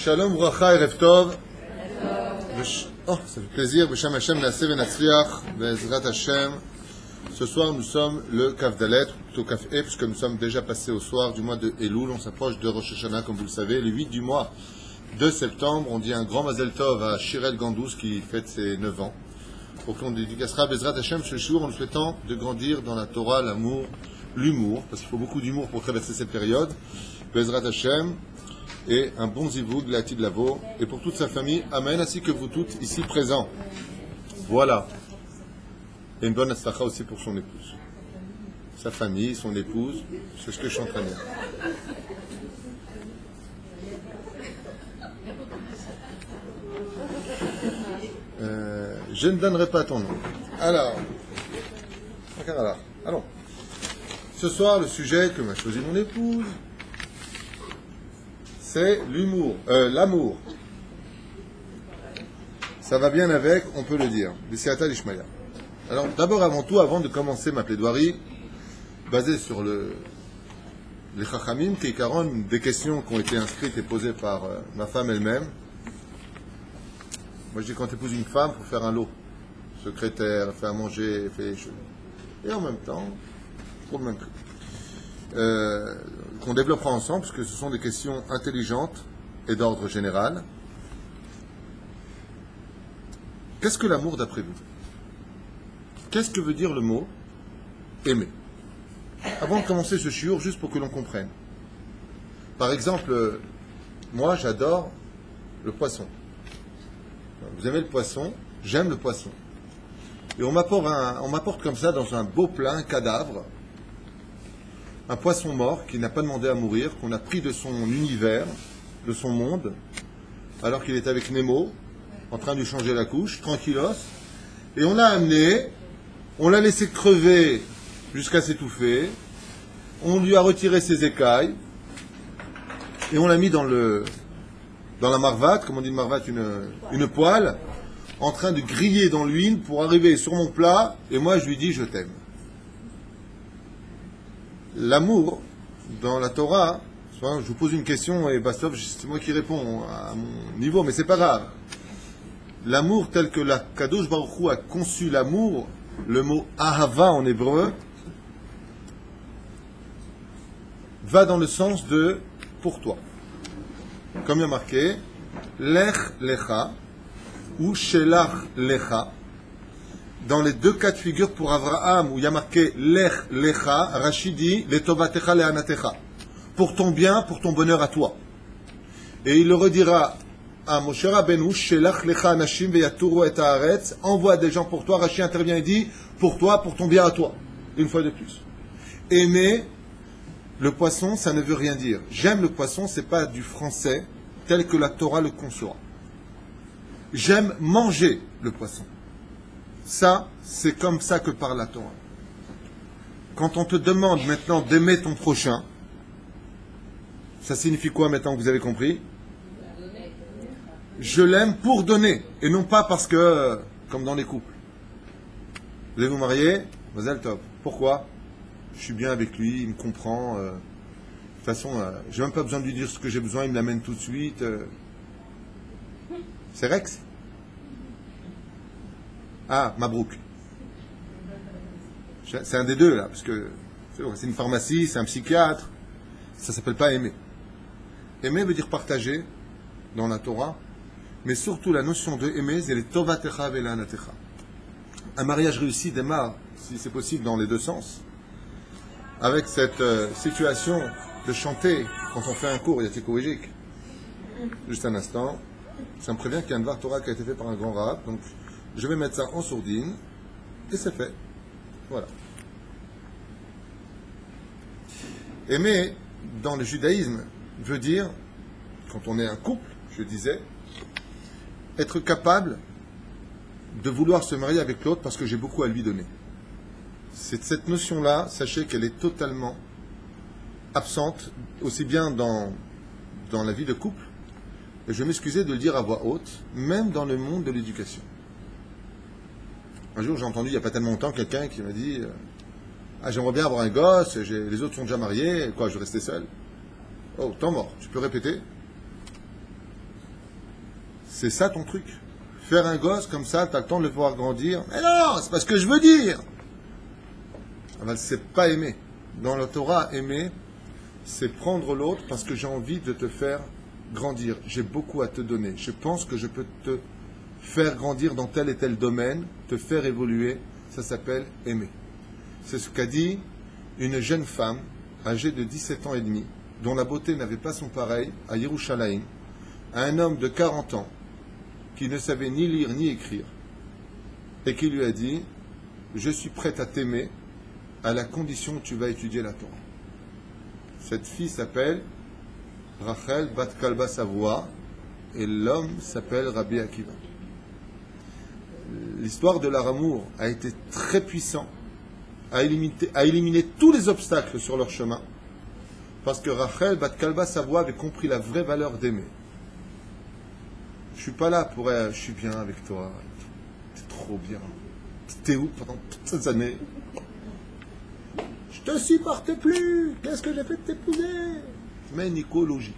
Shalom, bracha, erev tov. Oh, ça fait plaisir. B'Shem Hashem, Naaseh v'Natzliach, Be'ezrat Hashem. Ce soir, nous sommes le Kaf Dalet, plutôt Kaf E, puisque nous sommes déjà passés au soir du mois de Elul. On s'approche de Rosh Hashanah, comme vous le savez, le 8 du mois de septembre. On dit un grand Mazel Tov à Shirel Gandous qui fête ses 9 ans. Pour qu'on dédicacera Be'ezrat Hashem ce jour en nous souhaitant de grandir dans la Torah, l'amour, l'humour, parce qu'il faut beaucoup d'humour pour traverser cette période. Be'ezrat Hashem. Et un bon zivoug, l'atid lavo, et pour toute sa famille, amen, ainsi que vous toutes ici présents. Voilà. Et une bonne astacha aussi pour son épouse. Sa famille, son épouse, c'est ce que je suis en train de dire. Je ne donnerai pas ton nom. Alors, allons. Ce soir, le sujet que m'a choisi mon épouse, c'est l'humour, l'amour. Ça va bien avec, on peut le dire. B'Siata l'Ishmaïa. Alors, d'abord, avant tout, avant de commencer ma plaidoirie, basée sur les Chachamim, qui est des questions qui ont été inscrites et posées par ma femme elle-même. Moi, je dis quand tu épouses une femme, il faut faire un lot. Secrétaire, faire à manger, faire les cheveux. Et en même temps, pour le même prix. Qu'on développera ensemble, parce que ce sont des questions intelligentes et d'ordre général. Qu'est-ce que l'amour d'après vous? Qu'est-ce que veut dire le mot aimer? Avant de commencer ce shiur, juste pour que l'on comprenne. Par exemple, moi j'adore le poisson. Vous aimez le poisson? J'aime le poisson. Et on m'apporte comme ça dans un beau plat, un cadavre, un poisson mort qui n'a pas demandé à mourir, qu'on a pris de son univers, de son monde, alors qu'il est avec Nemo, en train de lui changer la couche, tranquillos, et on l'a amené, on l'a laissé crever jusqu'à s'étouffer, on lui a retiré ses écailles, et on l'a mis dans la marvate, comme on dit une marvate, une poêle, en train de griller dans l'huile pour arriver sur mon plat, et moi je lui dis je t'aime. L'amour, dans la Torah, je vous pose une question et Bastov, c'est moi qui réponds à mon niveau, mais c'est pas grave. L'amour tel que la Kadosh Baruch Hu a conçu l'amour, le mot Ahava en hébreu, va dans le sens de pour toi. Comme il y a marqué, Lech Lecha ou Shelach Lecha. Dans les deux cas de figure pour Abraham, où il y a marqué Lech Lecha, Rachid dit Letovatecha Leanatecha. Pour ton bien, pour ton bonheur à toi. Et il le redira à Moshe Rabbeinu, Shelach Lecha Anashim Veyaturu et Haaretz, envoie des gens pour toi. Rachid intervient et dit pour toi, pour ton bien à toi. Une fois de plus. Aimer le poisson, ça ne veut rien dire. J'aime le poisson, c'est pas du français tel que la Torah le conçoit. J'aime manger le poisson. Ça, c'est comme ça que parle la Torah. Quand on te demande maintenant d'aimer ton prochain, ça signifie quoi maintenant que vous avez compris? Je l'aime pour donner, et non pas parce que, comme dans les couples. Vous allez vous marier? Mazel Tov. Pourquoi? Je suis bien avec lui, il me comprend. De toute façon, j'ai même pas besoin de lui dire ce que j'ai besoin, il me l'amène tout de suite. C'est Rex? Ah, Mabrouk. C'est un des deux, là, parce que c'est une pharmacie, c'est un psychiatre. Ça s'appelle pas aimer. Aimer veut dire partager, dans la Torah, mais surtout la notion de aimer, c'est les tovatecha velanatecha. Un mariage réussi démarre, si c'est possible, dans les deux sens, avec cette situation de chanter quand on fait un cours yatiko-égique. Juste un instant, ça me prévient qu'il y a un Dvar Torah qui a été fait par un grand rabbin, donc je vais mettre ça en sourdine, et c'est fait. Voilà. Aimer, dans le judaïsme, veut dire, quand on est un couple, je disais, être capable de vouloir se marier avec l'autre parce que j'ai beaucoup à lui donner. C'est cette notion-là, sachez qu'elle est totalement absente, aussi bien dans la vie de couple, et je vais m'excuser de le dire à voix haute, même dans le monde de l'éducation. Un jour, j'ai entendu, il n'y a pas tellement longtemps, quelqu'un qui m'a dit j'aimerais bien avoir un gosse, les autres sont déjà mariés, quoi, je vais rester seul. Oh, temps mort, tu peux répéter? C'est ça ton truc. Faire un gosse comme ça, tu as le temps de le voir grandir. Mais non, c'est pas ce que je veux dire. Ah ben, c'est pas aimer. Dans la Torah, aimer, c'est prendre l'autre parce que j'ai envie de te faire grandir. J'ai beaucoup à te donner. Je pense que je peux te faire grandir dans tel et tel domaine, te faire évoluer. Ça s'appelle aimer. C'est ce qu'a dit une jeune femme âgée de 17 ans et demi, dont la beauté n'avait pas son pareil, à Yerushalayim, à un homme de 40 ans qui ne savait ni lire ni écrire, et qui lui a dit « Je suis prête à t'aimer à la condition que tu vas étudier la Torah. » Cette fille s'appelle Rachel Bat Kalba Savoie, et l'homme s'appelle Rabbi Akiva. L'histoire de leur amour a été très puissant, a éliminé tous les obstacles sur leur chemin, parce que Rachel Bat Kalba Savoie avait compris la vraie valeur d'aimer. Je suis pas là pour je suis bien avec toi, t'es trop bien, t'es où pendant toutes ces années? Je te supporte plus, qu'est-ce que j'ai fait de t'épouser? Mais Nicologie.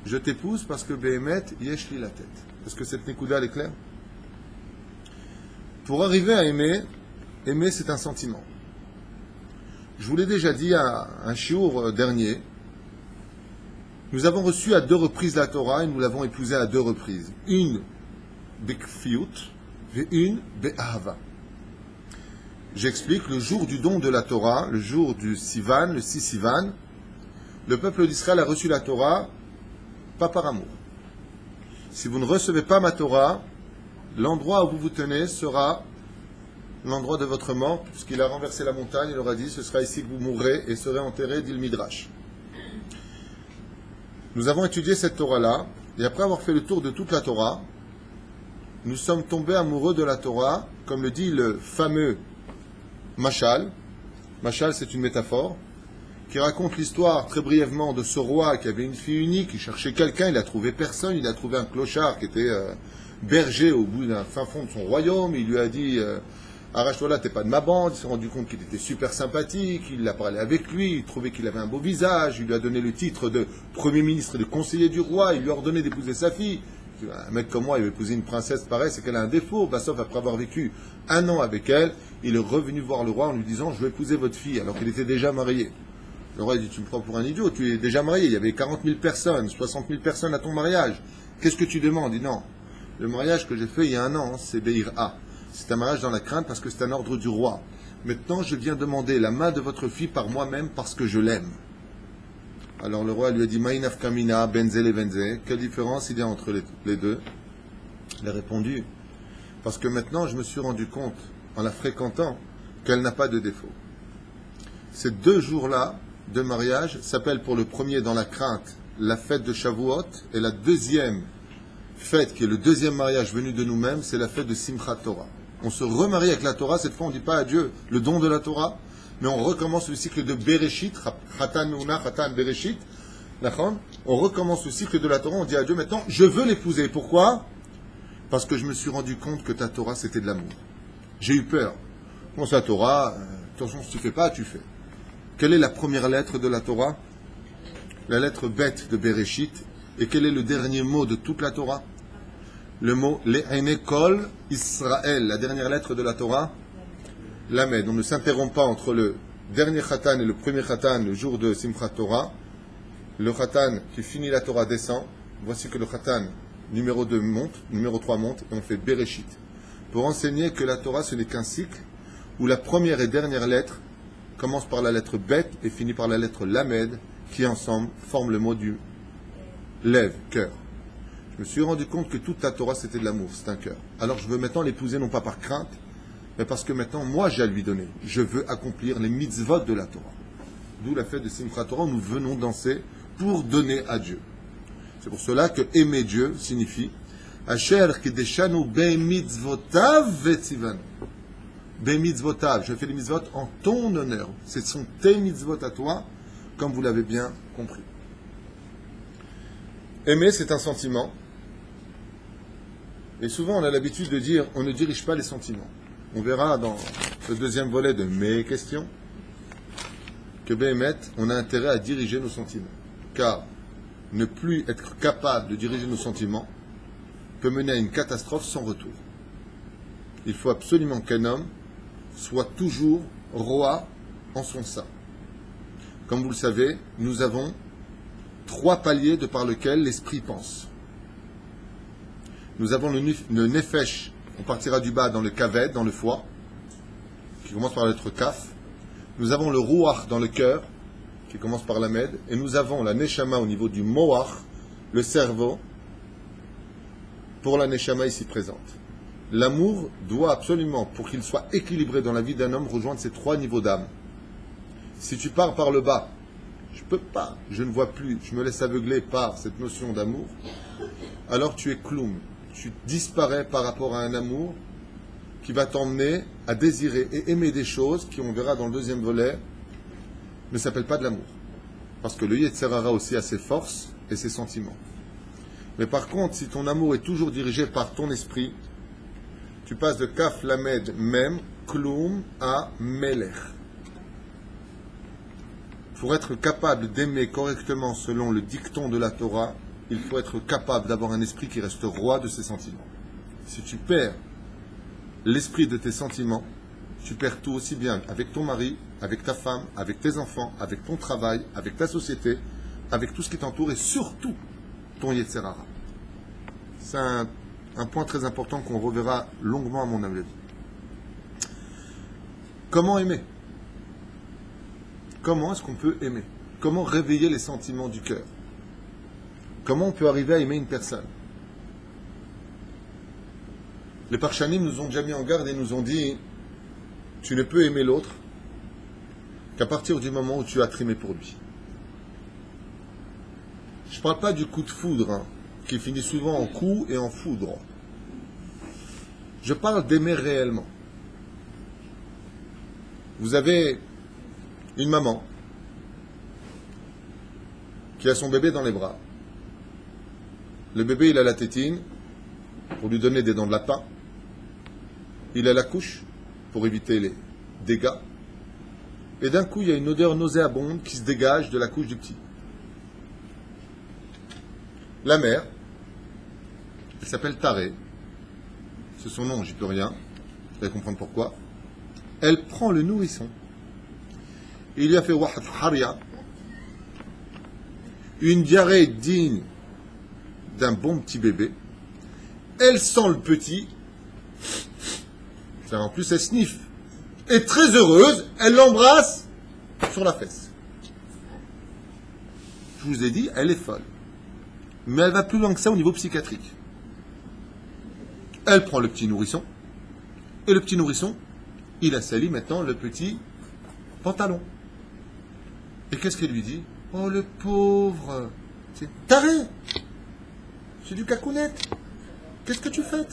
Je t'épouse parce que Béhémet, Yeshli la tête. Est-ce que cette Nikuda elle est claire? Pour arriver à aimer, aimer c'est un sentiment. Je vous l'ai déjà dit à un shiur dernier, nous avons reçu à 2 reprises la Torah et nous l'avons épousée à 2 reprises. Une Bekfiyut et une Be'ahava. J'explique, le jour du don de la Torah, le jour du Sivan, le 6 Sivan, le peuple d'Israël a reçu la Torah, pas par amour. Si vous ne recevez pas ma Torah, l'endroit où vous vous tenez sera l'endroit de votre mort, puisqu'il a renversé la montagne, il leur a dit, ce sera ici que vous mourrez et serez enterrés, dit le Midrash. Nous avons étudié cette Torah-là, et après avoir fait le tour de toute la Torah, nous sommes tombés amoureux de la Torah, comme le dit le fameux Mashal. Mashal, c'est une métaphore, qui raconte l'histoire très brièvement de ce roi qui avait une fille unique, qui cherchait quelqu'un, il n'a trouvé personne, il a trouvé un clochard qui était berger au bout d'un fin fond de son royaume, il lui a dit arrache-toi là, t'es pas de ma bande. Il s'est rendu compte qu'il était super sympathique, il a parlé avec lui, il trouvait qu'il avait un beau visage, il lui a donné le titre de premier ministre et de conseiller du roi, il lui a ordonné d'épouser sa fille. Un mec comme moi, il veut épouser une princesse pareille, c'est qu'elle a un défaut. Bah, sauf après avoir vécu 1 an avec elle, il est revenu voir le roi en lui disant je veux épouser votre fille, alors qu'il était déjà marié. Le roi dit tu me prends pour un idiot, tu es déjà marié, il y avait 40 000 personnes, 60 000 personnes à ton mariage. Qu'est-ce que tu demandes? Il dit non, le mariage que j'ai fait il y a 1 an, c'est Beir A. C'est un mariage dans la crainte parce que c'est un ordre du roi. Maintenant, je viens demander la main de votre fille par moi-même parce que je l'aime. Alors le roi lui a dit Maïnaf Kamina, Benze le Benze. Quelle différence il y a entre les deux? Il a répondu parce que maintenant, je me suis rendu compte, en la fréquentant, qu'elle n'a pas de défaut. Ces 2 jours-là de mariage s'appellent pour le premier dans la crainte la fête de Shavuot et la deuxième fête, qui est le 2e mariage venu de nous-mêmes, c'est la fête de Simchat Torah. On se remarie avec la Torah, cette fois on ne dit pas à Dieu le don de la Torah, mais on recommence le cycle de Bereshit, Chatan Una, Chatan Bereshit, on recommence le cycle de la Torah, on dit à Dieu maintenant, je veux l'épouser. Pourquoi? Parce que je me suis rendu compte que ta Torah c'était de l'amour. J'ai eu peur. Bon, sa Torah, attention, si tu fais pas, tu fais. Quelle est la première lettre de la Torah? La lettre bête de Bereshit. Et quel est le dernier mot de toute la Torah? Le mot Le'ene Kol Israël, la dernière lettre de la Torah, Lamed. On ne s'interrompt pas entre le dernier Khatan et le premier Khatan, le jour de Simchat Torah. Le Khatan qui finit la Torah descend. Voici que le Khatan numéro 2 monte, numéro 3 monte, et on fait Bereshit. Pour enseigner que la Torah, ce n'est qu'un cycle où la première et dernière lettre commence par la lettre Bet et finit par la lettre Lamed, qui ensemble forment le mot du lève, cœur. Je me suis rendu compte que toute ta Torah c'était de l'amour, c'est un cœur. Alors je veux maintenant l'épouser non pas par crainte, mais parce que maintenant moi j'ai à lui donner. Je veux accomplir les mitzvot de la Torah. D'où la fête de Simchat Torah, nous venons danser pour donner à Dieu. C'est pour cela que aimer Dieu signifie Asher kedeshanu be'mitzvotav vetzivanu. Be'mitzvotav, je fais les mitzvot en ton honneur. Ce sont tes mitzvot à toi, comme vous l'avez bien compris. Aimer, c'est un sentiment. Et souvent, on a l'habitude de dire, on ne dirige pas les sentiments. On verra dans ce 2e volet de mes questions que Béhémet, on a intérêt à diriger nos sentiments. Car ne plus être capable de diriger nos sentiments, peut mener à une catastrophe sans retour. Il faut absolument qu'un homme soit toujours roi en son sein. Comme vous le savez, nous avons 3 paliers de par lesquels l'esprit pense. Nous avons le nefesh, on partira du bas dans le kaved, dans le foie, qui commence par la lettre kaf. Nous avons le ruach dans le cœur, qui commence par la med. Et nous avons la neshama au niveau du moach, le cerveau, pour la neshama ici présente. L'amour doit absolument, pour qu'il soit équilibré dans la vie d'un homme, rejoindre ces 3 niveaux d'âme. Si tu pars par le bas, je peux pas, je ne vois plus, je me laisse aveugler par cette notion d'amour, alors tu es kloum, tu disparais par rapport à un amour qui va t'emmener à désirer et aimer des choses qui, on verra dans le 2e volet, ne s'appellent pas de l'amour. Parce que le Yetzer Hara aussi a ses forces et ses sentiments. Mais par contre, si ton amour est toujours dirigé par ton esprit, tu passes de Kaf Lamed Mem, Kloum à Melech. Pour être capable d'aimer correctement selon le dicton de la Torah, il faut être capable d'avoir un esprit qui reste roi de ses sentiments. Si tu perds l'esprit de tes sentiments, tu perds tout aussi bien avec ton mari, avec ta femme, avec tes enfants, avec ton travail, avec ta société, avec tout ce qui t'entoure et surtout ton Yetzer Hara. C'est un point très important qu'on reverra longuement à mon avis. Comment aimer ? Comment est-ce qu'on peut aimer ? Comment réveiller les sentiments du cœur ? Comment on peut arriver à aimer une personne ? Les Parshanim nous ont déjà mis en garde et nous ont dit « Tu ne peux aimer l'autre qu'à partir du moment où tu as trimé pour lui. » Je ne parle pas du coup de foudre, hein, qui finit souvent en coup et en foudre. Je parle d'aimer réellement. Vous avez une maman qui a son bébé dans les bras. Le bébé, il a la tétine pour lui donner des dents de lapin. Il a la couche pour éviter les dégâts. Et d'un coup, il y a une odeur nauséabonde qui se dégage de la couche du petit. La mère, elle s'appelle Taré. C'est son nom, j'y peux rien. Vous allez comprendre pourquoi. Elle prend le nourrisson. Il lui a fait wahad haria, une diarrhée digne d'un bon petit bébé. Elle sent le petit. En plus, elle sniffe. Et très heureuse, elle l'embrasse sur la fesse. Je vous ai dit, elle est folle. Mais elle va plus loin que ça au niveau psychiatrique. Elle prend le petit nourrisson. Et le petit nourrisson, il a sali maintenant le petit pantalon. Et qu'est-ce qu'elle lui dit ? Oh, le pauvre, c'est taré. C'est du cacounette. Qu'est-ce que tu fais ?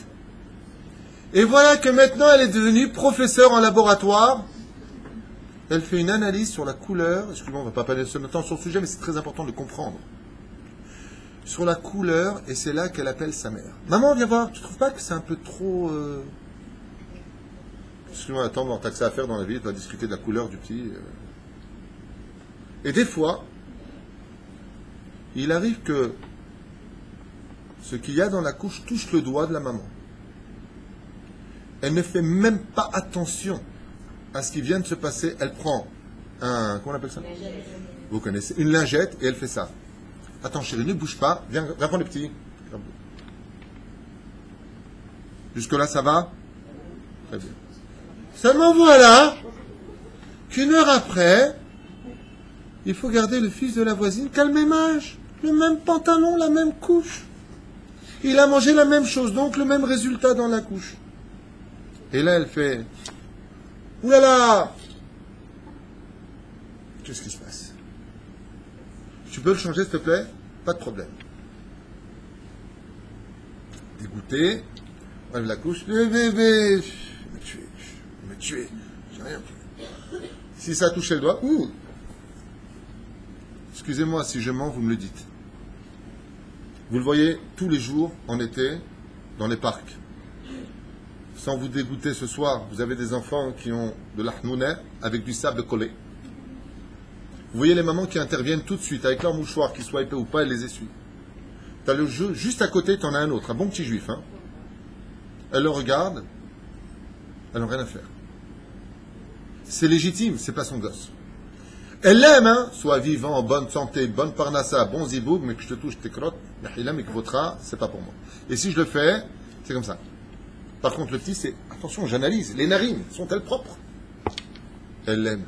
Et voilà que maintenant, elle est devenue professeure en laboratoire. Elle fait une analyse sur la couleur. Excusez-moi, on ne va pas parler ce temps sur le sujet, mais c'est très important de comprendre. Sur la couleur, et c'est là qu'elle appelle sa mère. Maman, viens voir, tu ne trouves pas que c'est un peu trop... Excuse-moi, attends, t'as que ça à faire dans la vie, tu dois discuter de la couleur du petit... Et des fois, il arrive que ce qu'il y a dans la couche touche le doigt de la maman. Elle ne fait même pas attention à ce qui vient de se passer. Elle prend un... Comment on appelle ça ? Vous connaissez ? Une lingette et elle fait ça. Attends chérie, ne bouge pas. Viens prendre le petit. Jusque-là, ça va ? Très bien. Seulement voilà qu'une heure après, il faut garder le fils de la voisine qui a le même âge, le même pantalon, la même couche. Il a mangé la même chose, donc le même résultat dans la couche. Et là, elle fait « Oulala !» Qu'est-ce qui se passe ? Tu peux le changer, s'il te plaît ? Pas de problème. Dégoûté, on lève la couche. Le bébé, il m'a tué. J'ai rien fait. Si ça a touché le doigt, ouh. Excusez-moi, si je mens, vous me le dites. Vous le voyez tous les jours, en été, dans les parcs. Sans vous dégoûter ce soir, vous avez des enfants qui ont de l'ahnouneh avec du sable collé. Vous voyez les mamans qui interviennent tout de suite avec leur mouchoir, qu'ils soient épais ou pas, elles les essuient. Tu as le jeu, juste à côté, tu en as un autre, un bon petit juif. Hein. Elle le regarde, elle n'a rien à faire. C'est légitime, c'est pas son gosse. Elle l'aime, hein, soit vivant, en bonne santé, bonne parnassa, bon ziboug, mais que je te touche tes crottes, mais que votre c'est pas pour moi. Et si je le fais, c'est comme ça. Par contre, le petit, c'est, attention, j'analyse, les narines, sont-elles propres? Elle l'aime.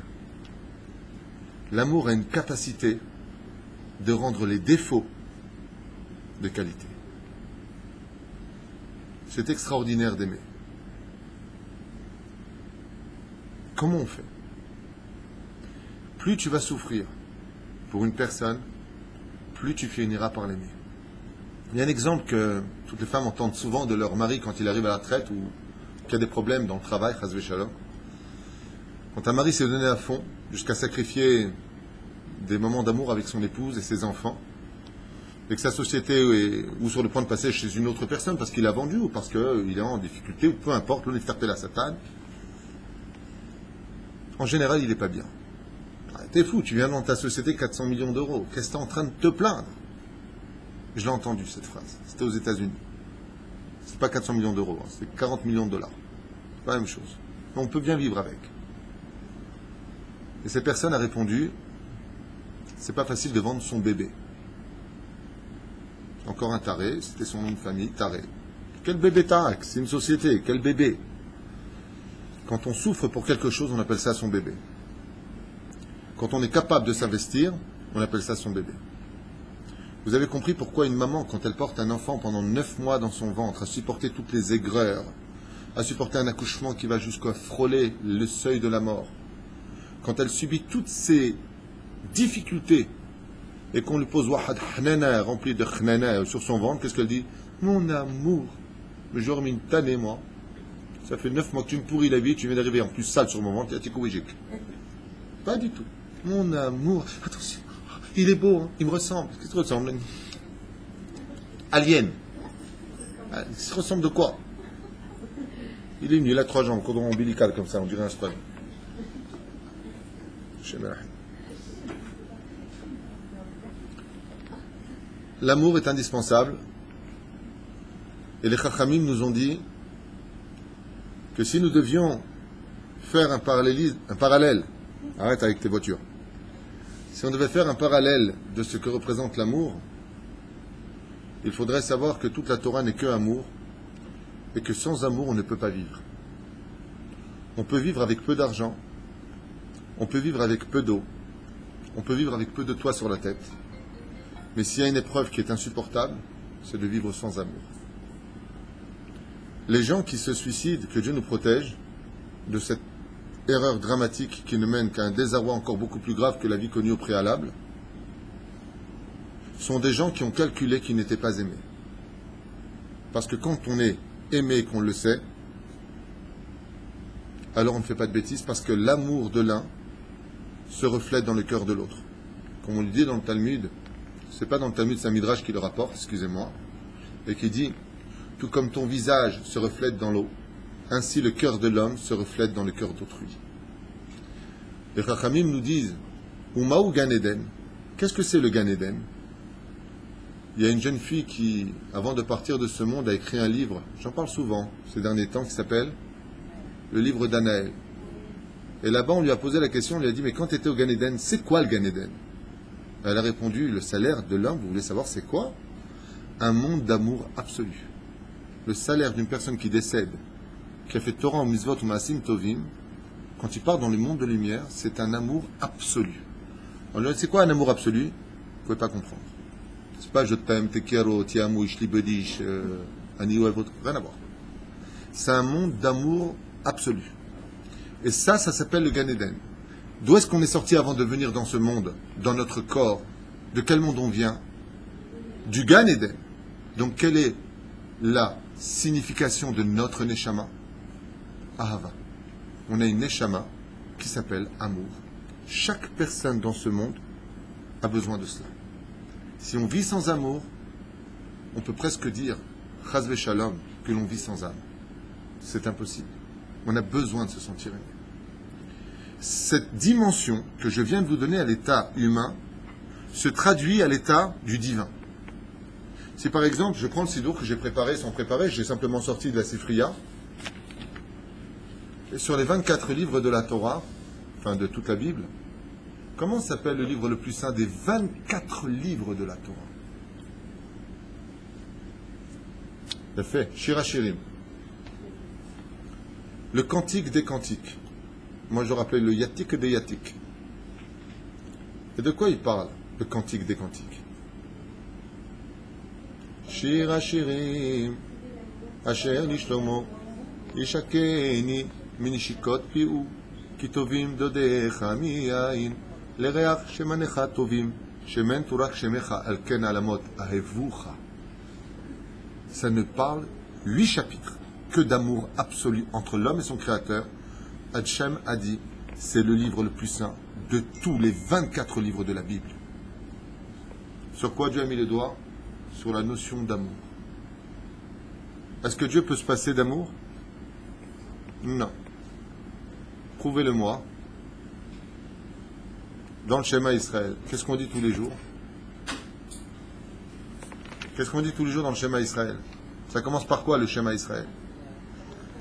L'amour a une capacité de rendre les défauts de qualité. C'est extraordinaire d'aimer. Comment on fait? Plus tu vas souffrir pour une personne, plus tu finiras par l'aimer. Il y a un exemple que toutes les femmes entendent souvent de leur mari quand il arrive à la retraite ou qu'il y a des problèmes dans le travail, chas shalom. Quand un mari s'est donné à fond jusqu'à sacrifier des moments d'amour avec son épouse et ses enfants, et que sa société est ou sur le point de passer chez une autre personne parce qu'il a vendu ou parce qu'il est en difficulté ou peu importe, l'on est la satane, en général, il n'est pas bien. Ah, t'es fou, tu viens dans ta société 400 millions d'euros. Qu'est-ce que t'es en train de te plaindre? Je l'ai entendu, cette phrase. C'était aux États-Unis. C'est pas 400 millions d'euros, hein, c'est 40 millions de dollars. C'est pas la même chose. Mais on peut bien vivre avec. Et cette personne a répondu, c'est pas facile de vendre son bébé. Encore un taré, c'était son nom de famille, taré. Quel bébé taré? C'est une société, quel bébé? Quand on souffre pour quelque chose, on appelle ça son bébé. Quand on est capable de s'investir, on appelle ça son bébé. Vous avez compris pourquoi une maman, quand elle porte un enfant pendant 9 mois dans son ventre, à supporter toutes les aigreurs, à supporter un accouchement qui va jusqu'à frôler le seuil de la mort, quand elle subit toutes ces difficultés, et qu'on lui pose wahad hnana, rempli de hnana sur son ventre, qu'est-ce qu'elle dit? Mon amour, mais j'aurais mis une tannée, moi. Ça fait 9 mois que tu me pourris la vie, tu viens d'arriver en plus sale sur mon ventre, t'es écologique. Pas du tout. Mon amour, attention, il est beau, hein, il me ressemble. Qu'est-ce qu'il ressemble? Alien. Il se ressemble de quoi? Il est venu, il a 3 jambes, cordon ombilical comme ça, on dirait un sperme. L'amour est indispensable. Et les Chachamim nous ont dit que si nous devions faire un parallèle, arrête avec tes voitures, si on devait faire un parallèle de ce que représente l'amour, il faudrait savoir que toute la Torah n'est que amour, et que sans amour on ne peut pas vivre. On peut vivre avec peu d'argent, on peut vivre avec peu d'eau, on peut vivre avec peu de toit sur la tête, mais s'il y a une épreuve qui est insupportable, c'est de vivre sans amour. Les gens qui se suicident, que Dieu nous protège de cette erreur dramatique qui ne mène qu'à un désarroi encore beaucoup plus grave que la vie connue au préalable, sont des gens qui ont calculé qu'ils n'étaient pas aimés. Parce que quand on est aimé et qu'on le sait, alors on ne fait pas de bêtises, parce que l'amour de l'un se reflète dans le cœur de l'autre. Comme on le dit dans le Talmud, c'est pas dans le Talmud, c'est un midrash qui le rapporte, excusez-moi, et qui dit, tout comme ton visage se reflète dans l'eau, ainsi le cœur de l'homme se reflète dans le cœur d'autrui. Les Chachamim nous disent, Umaou Gan Eden, qu'est-ce que c'est le Gan Eden? Il y a une jeune fille qui, avant de partir de ce monde, a écrit un livre, j'en parle souvent ces derniers temps, qui s'appelle le livre d'Anaël. Et là-bas, on lui a posé la question, on lui a dit, mais quand tu étais au Gan Eden, c'est quoi le Gan Eden? Elle a répondu, le salaire de l'homme, vous voulez savoir c'est quoi? Un monde d'amour absolu. Le salaire d'une personne qui décède, qui a fait Torah ou Mitzvot ou Maasim Tovim, quand il part dans le monde de lumière, c'est un amour absolu. Alors, c'est quoi un amour absolu? Vous ne pouvez pas comprendre. C'est pas je t'aime, te quiero, ti amo, ich liebe dich, ani ou rien à voir. C'est un monde d'amour absolu. Et ça s'appelle le Gan Eden. D'où est-ce qu'on est sorti avant de venir dans ce monde, dans notre corps? De quel monde on vient? Du Gan Eden. Donc, quelle est la signification de notre Neshama? Ahava. On a une Neshama qui s'appelle amour. Chaque personne dans ce monde a besoin de cela. Si on vit sans amour, on peut presque dire, Chas v'Shalom, que l'on vit sans âme. C'est impossible. On a besoin de se sentir aimé. Cette dimension que je viens de vous donner à l'état humain se traduit à l'état du divin. Si par exemple, je prends le sidour que j'ai préparé sans préparer, j'ai simplement sorti de la Sifriya, et sur les 24 livres de la Torah, enfin de toute la Bible, comment s'appelle le livre le plus saint des 24 livres de la Torah? Il a fait Shir HaShirim. Le cantique des cantiques. Moi je le rappelle le Yatik des Yatik. Et de quoi il parle, le cantique des cantiques? Shir HaShirim, Asher Nishlomo, Yishakeni, Minishikot Pi'u, Kitovim Dodecha Miyain, Lereach Shemanecha Tovim, Shemen Turach Shemecha Alken Alamot Ahevucha. Ça ne parle 8 chapitres que d'amour absolu entre l'homme et son créateur. Hachem a dit, c'est le livre le plus saint de tous les 24 livres de la Bible. Sur quoi Dieu a mis les doigts? Sur la notion d'amour. Est-ce que Dieu peut se passer d'amour? Non. Prouvez-le-moi. Dans le schéma Israël, qu'est-ce qu'on dit tous les jours? Qu'est-ce qu'on dit tous les jours dans le schéma Israël? Ça commence par quoi le schéma Israël?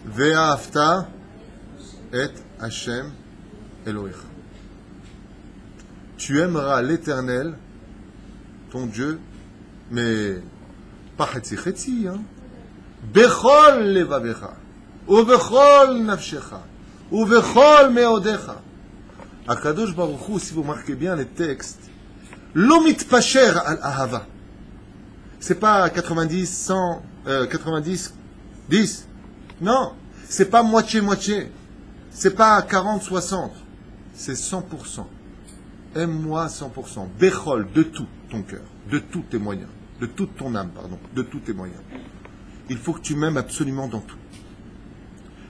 Ve'ahavta et Hashem Elohecha. Tu aimeras l'Éternel, ton Dieu, mais pas chetzi, hein? Bechol levavecha, ou bechol nafshecha, ou bechol meodecha. Akadosh Baruch Hu, si vous marquez bien les textes, lo mitpacher al ahava. C'est pas 90, 100, 90, 10. Non, c'est pas moitié-moitié. C'est pas 40, 60. C'est 100%. Aime-moi 100%. Bechol, de tout ton cœur, de tous tes moyens, de toute ton âme, pardon, de tous tes moyens. Il faut que tu m'aimes absolument dans tout.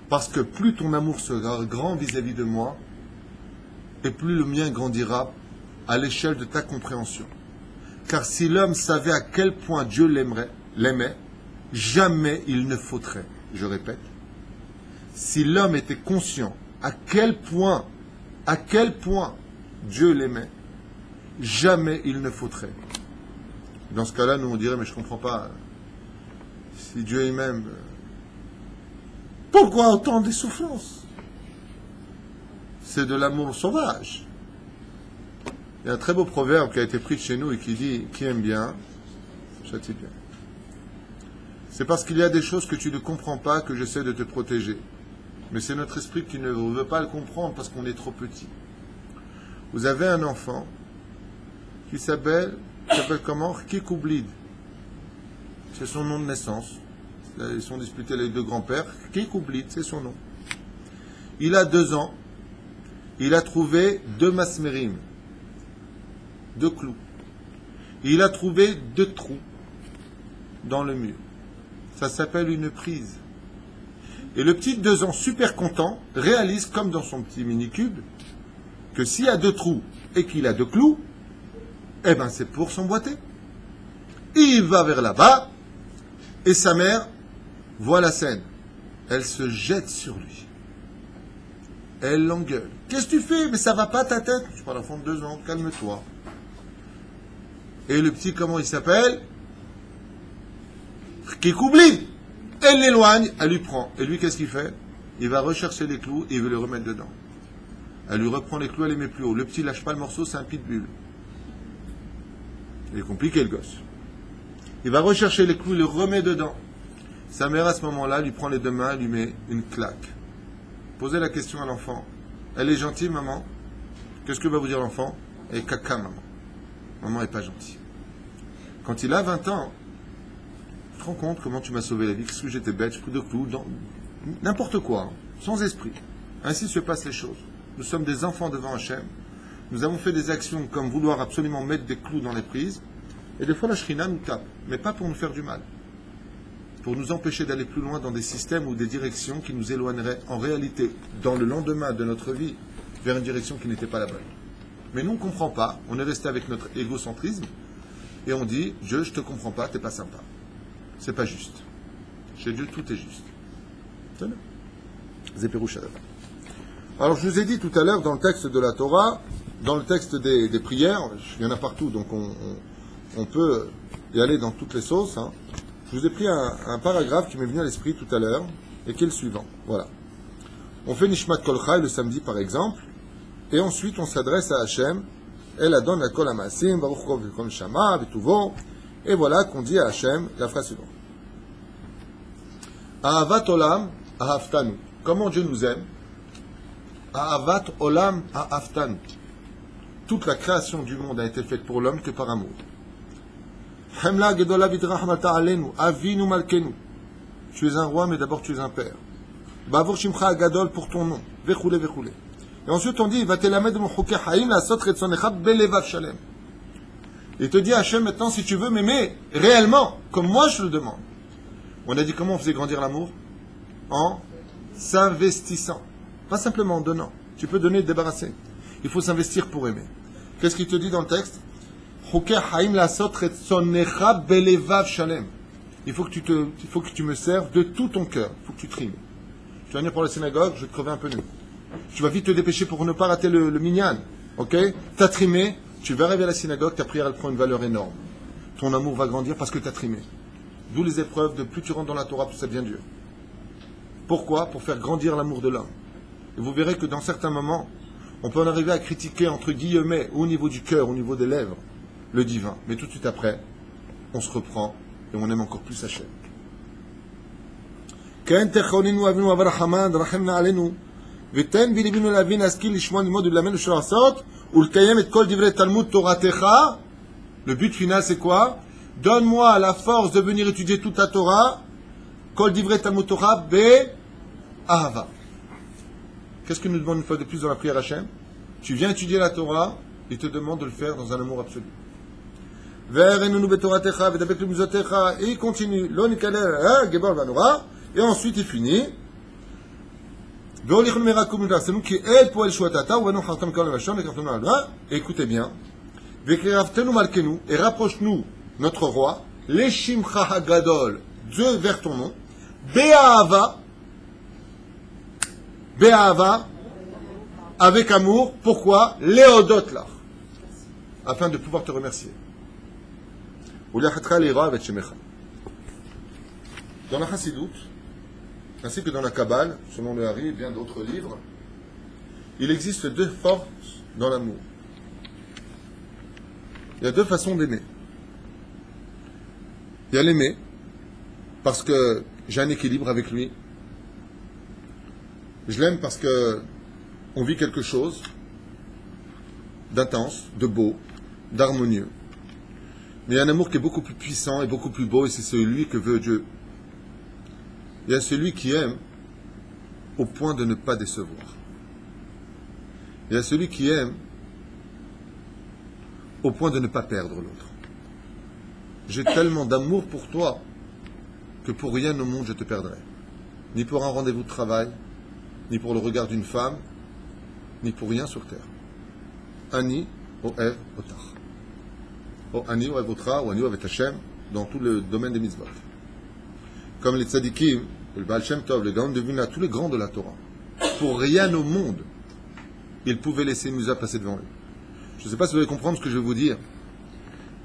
Parce que plus ton amour sera grand vis-à-vis de moi, et plus le mien grandira à l'échelle de ta compréhension. Car si l'homme savait à quel point Dieu l'aimait, jamais il ne fauterait. Je répète, si l'homme était conscient à quel point Dieu l'aimait, jamais il ne fauterait. Dans ce cas-là, nous on dirait, mais je ne comprends pas, si Dieu m'aime, pourquoi autant de souffrances? C'est de l'amour sauvage. Il y a un très beau proverbe qui a été pris de chez nous et qui dit, qui aime bien, châtie bien. C'est parce qu'il y a des choses que tu ne comprends pas que j'essaie de te protéger. Mais c'est notre esprit qui ne veut pas le comprendre parce qu'on est trop petit. Vous avez un enfant qui s'appelle comment? Kikoublid. C'est son nom de naissance. Ils sont disputés les deux grands-pères. Kikoublid, c'est son nom. Il a 2 ans. Il a trouvé 2 masmérim, 2 clous. Il a trouvé 2 trous dans le mur. Ça s'appelle une prise. Et le petit de 2 ans, super content, réalise, comme dans son petit mini-cube, que s'il y a 2 trous et qu'il a 2 clous, eh ben c'est pour s'emboîter. Il va vers là-bas, et sa mère voit la scène. Elle se jette sur lui. Elle l'engueule. Qu'est-ce que tu fais? Mais ça va pas ta tête. Je suis pas l'enfant de 2 ans, calme-toi. Et le petit, comment il s'appelle? Kikoubli. Elle l'éloigne, elle lui prend. Et lui, qu'est-ce qu'il fait? Il va rechercher les clous et il veut les remettre dedans. Elle lui reprend les clous, elle les met plus haut. Le petit lâche pas le morceau, c'est un pitbull. Il est compliqué, le gosse. Il va rechercher les clous, il les remet dedans. Sa mère, à ce moment-là, lui prend les 2 mains, lui met une claque. Posez la question à l'enfant. Elle est gentille, maman? Qu'est-ce que va vous dire l'enfant? Elle est caca, maman. Maman n'est pas gentille. Quand il a 20 ans, tu te rends compte comment tu m'as sauvé la vie? Qu'est-ce que j'étais bête, je pris de clous, n'importe quoi, hein, sans esprit. Ainsi se passent les choses. Nous sommes des enfants devant Hachem. Nous avons fait des actions comme vouloir absolument mettre des clous dans les prises. Et des fois, la Shrina nous tape. Mais pas pour nous faire du mal. Pour nous empêcher d'aller plus loin dans des systèmes ou des directions qui nous éloigneraient en réalité, dans le lendemain de notre vie, vers une direction qui n'était pas la bonne. Mais nous, on ne comprend pas. On est resté avec notre égocentrisme. Et on dit, Dieu, je ne te comprends pas, tu n'es pas sympa. C'est pas juste. Chez Dieu, tout est juste. Alors, je vous ai dit tout à l'heure, dans le texte de la Torah, dans le texte des prières, il y en a partout, donc on peut y aller dans toutes les sauces, hein, je vous ai pris un paragraphe qui m'est venu à l'esprit tout à l'heure, et qui est le suivant. Voilà. On fait Nishmat Kol Chai le samedi par exemple, et ensuite on s'adresse à Hachem, El Adon la Kol Amasim, Baruch Kol Shama, Betuvo, et voilà qu'on dit à Hachem la phrase suivante. Ahavat Olam, Ahaftanu. Comment Dieu nous aime? Ahavat Olam, Ahaftanu. Toute la création du monde a été faite pour l'homme que par amour. Hemla Gedola Vidrahmata Alenu, Avinu Malkenu. Tu es un roi, mais d'abord tu es un père. Bavur Shimcha Agadol pour ton nom. Vechoule, vechoule. Et ensuite on dit, Vatelamed Mouchouke Haïm, la Sot Retsonecha Belevav Shalem. Il te dit, Hachem, maintenant, si tu veux m'aimer réellement, comme moi je le demande. On a dit comment on faisait grandir l'amour? En s'investissant. Pas simplement en donnant. Tu peux donner et te débarrasser. Il faut s'investir pour aimer. Qu'est-ce qu'il te dit dans le texte? Il faut que tu me serves de tout ton cœur. Il faut que tu trimes. Tu vas venir pour la synagogue, je vais te crever un peu nu. Tu vas vite te dépêcher pour ne pas rater le minyan. Ok? Tu as trimé, tu vas arriver à la synagogue, ta prière elle prend une valeur énorme. Ton amour va grandir parce que tu as trimé. D'où les épreuves de plus tu rentres dans la Torah, plus ça devient dur. Pourquoi? Pour faire grandir l'amour de l'homme. Et vous verrez que dans certains moments, on peut en arriver à critiquer entre guillemets, au niveau du cœur, au niveau des lèvres, le divin. Mais tout de suite après, on se reprend et on aime encore plus Hachem. Le but final c'est quoi? Donne-moi la force de venir étudier toute la Torah. Kol divrei Talmud Torah be ahava. Qu'est-ce que nous demande une fois de plus dans la prière Hachem? Tu viens étudier la Torah, il te demande de le faire dans un amour absolu. Et il continue. Et ensuite il finit. C'est nous qui aide pour el shuatata. Écoutez bien. Et rapproche-nous, notre roi, les Shimcha Hagadol, Dieu vers ton nom, Be'ahava, avec amour, pourquoi? Léodot là, afin de pouvoir te remercier. Dans la Chassidoute, ainsi que dans la Kabbale, selon le Hari et bien d'autres livres, il existe deux forces dans l'amour. Il y a deux façons d'aimer. Il y a l'aimer, parce que j'ai un équilibre avec lui. Je l'aime parce que on vit quelque chose d'intense, de beau, d'harmonieux. Mais il y a un amour qui est beaucoup plus puissant et beaucoup plus beau, et c'est celui que veut Dieu. Il y a celui qui aime au point de ne pas décevoir. Il y a celui qui aime au point de ne pas perdre l'autre. J'ai tellement d'amour pour toi que pour rien au monde je te perdrai. Ni pour un rendez-vous de travail, ni pour le regard d'une femme, ni pour rien sur terre. Ani oev otar. O ani oev otra, ou ani oev et Hashem, dans tout le domaine des mitzvot. Comme les tzadikim, le Baal Shem Tov, les Gaon de Vilna, tous les grands de la Torah, pour rien au monde, ils pouvaient laisser une musa passer devant eux. Je ne sais pas si vous allez comprendre ce que je vais vous dire,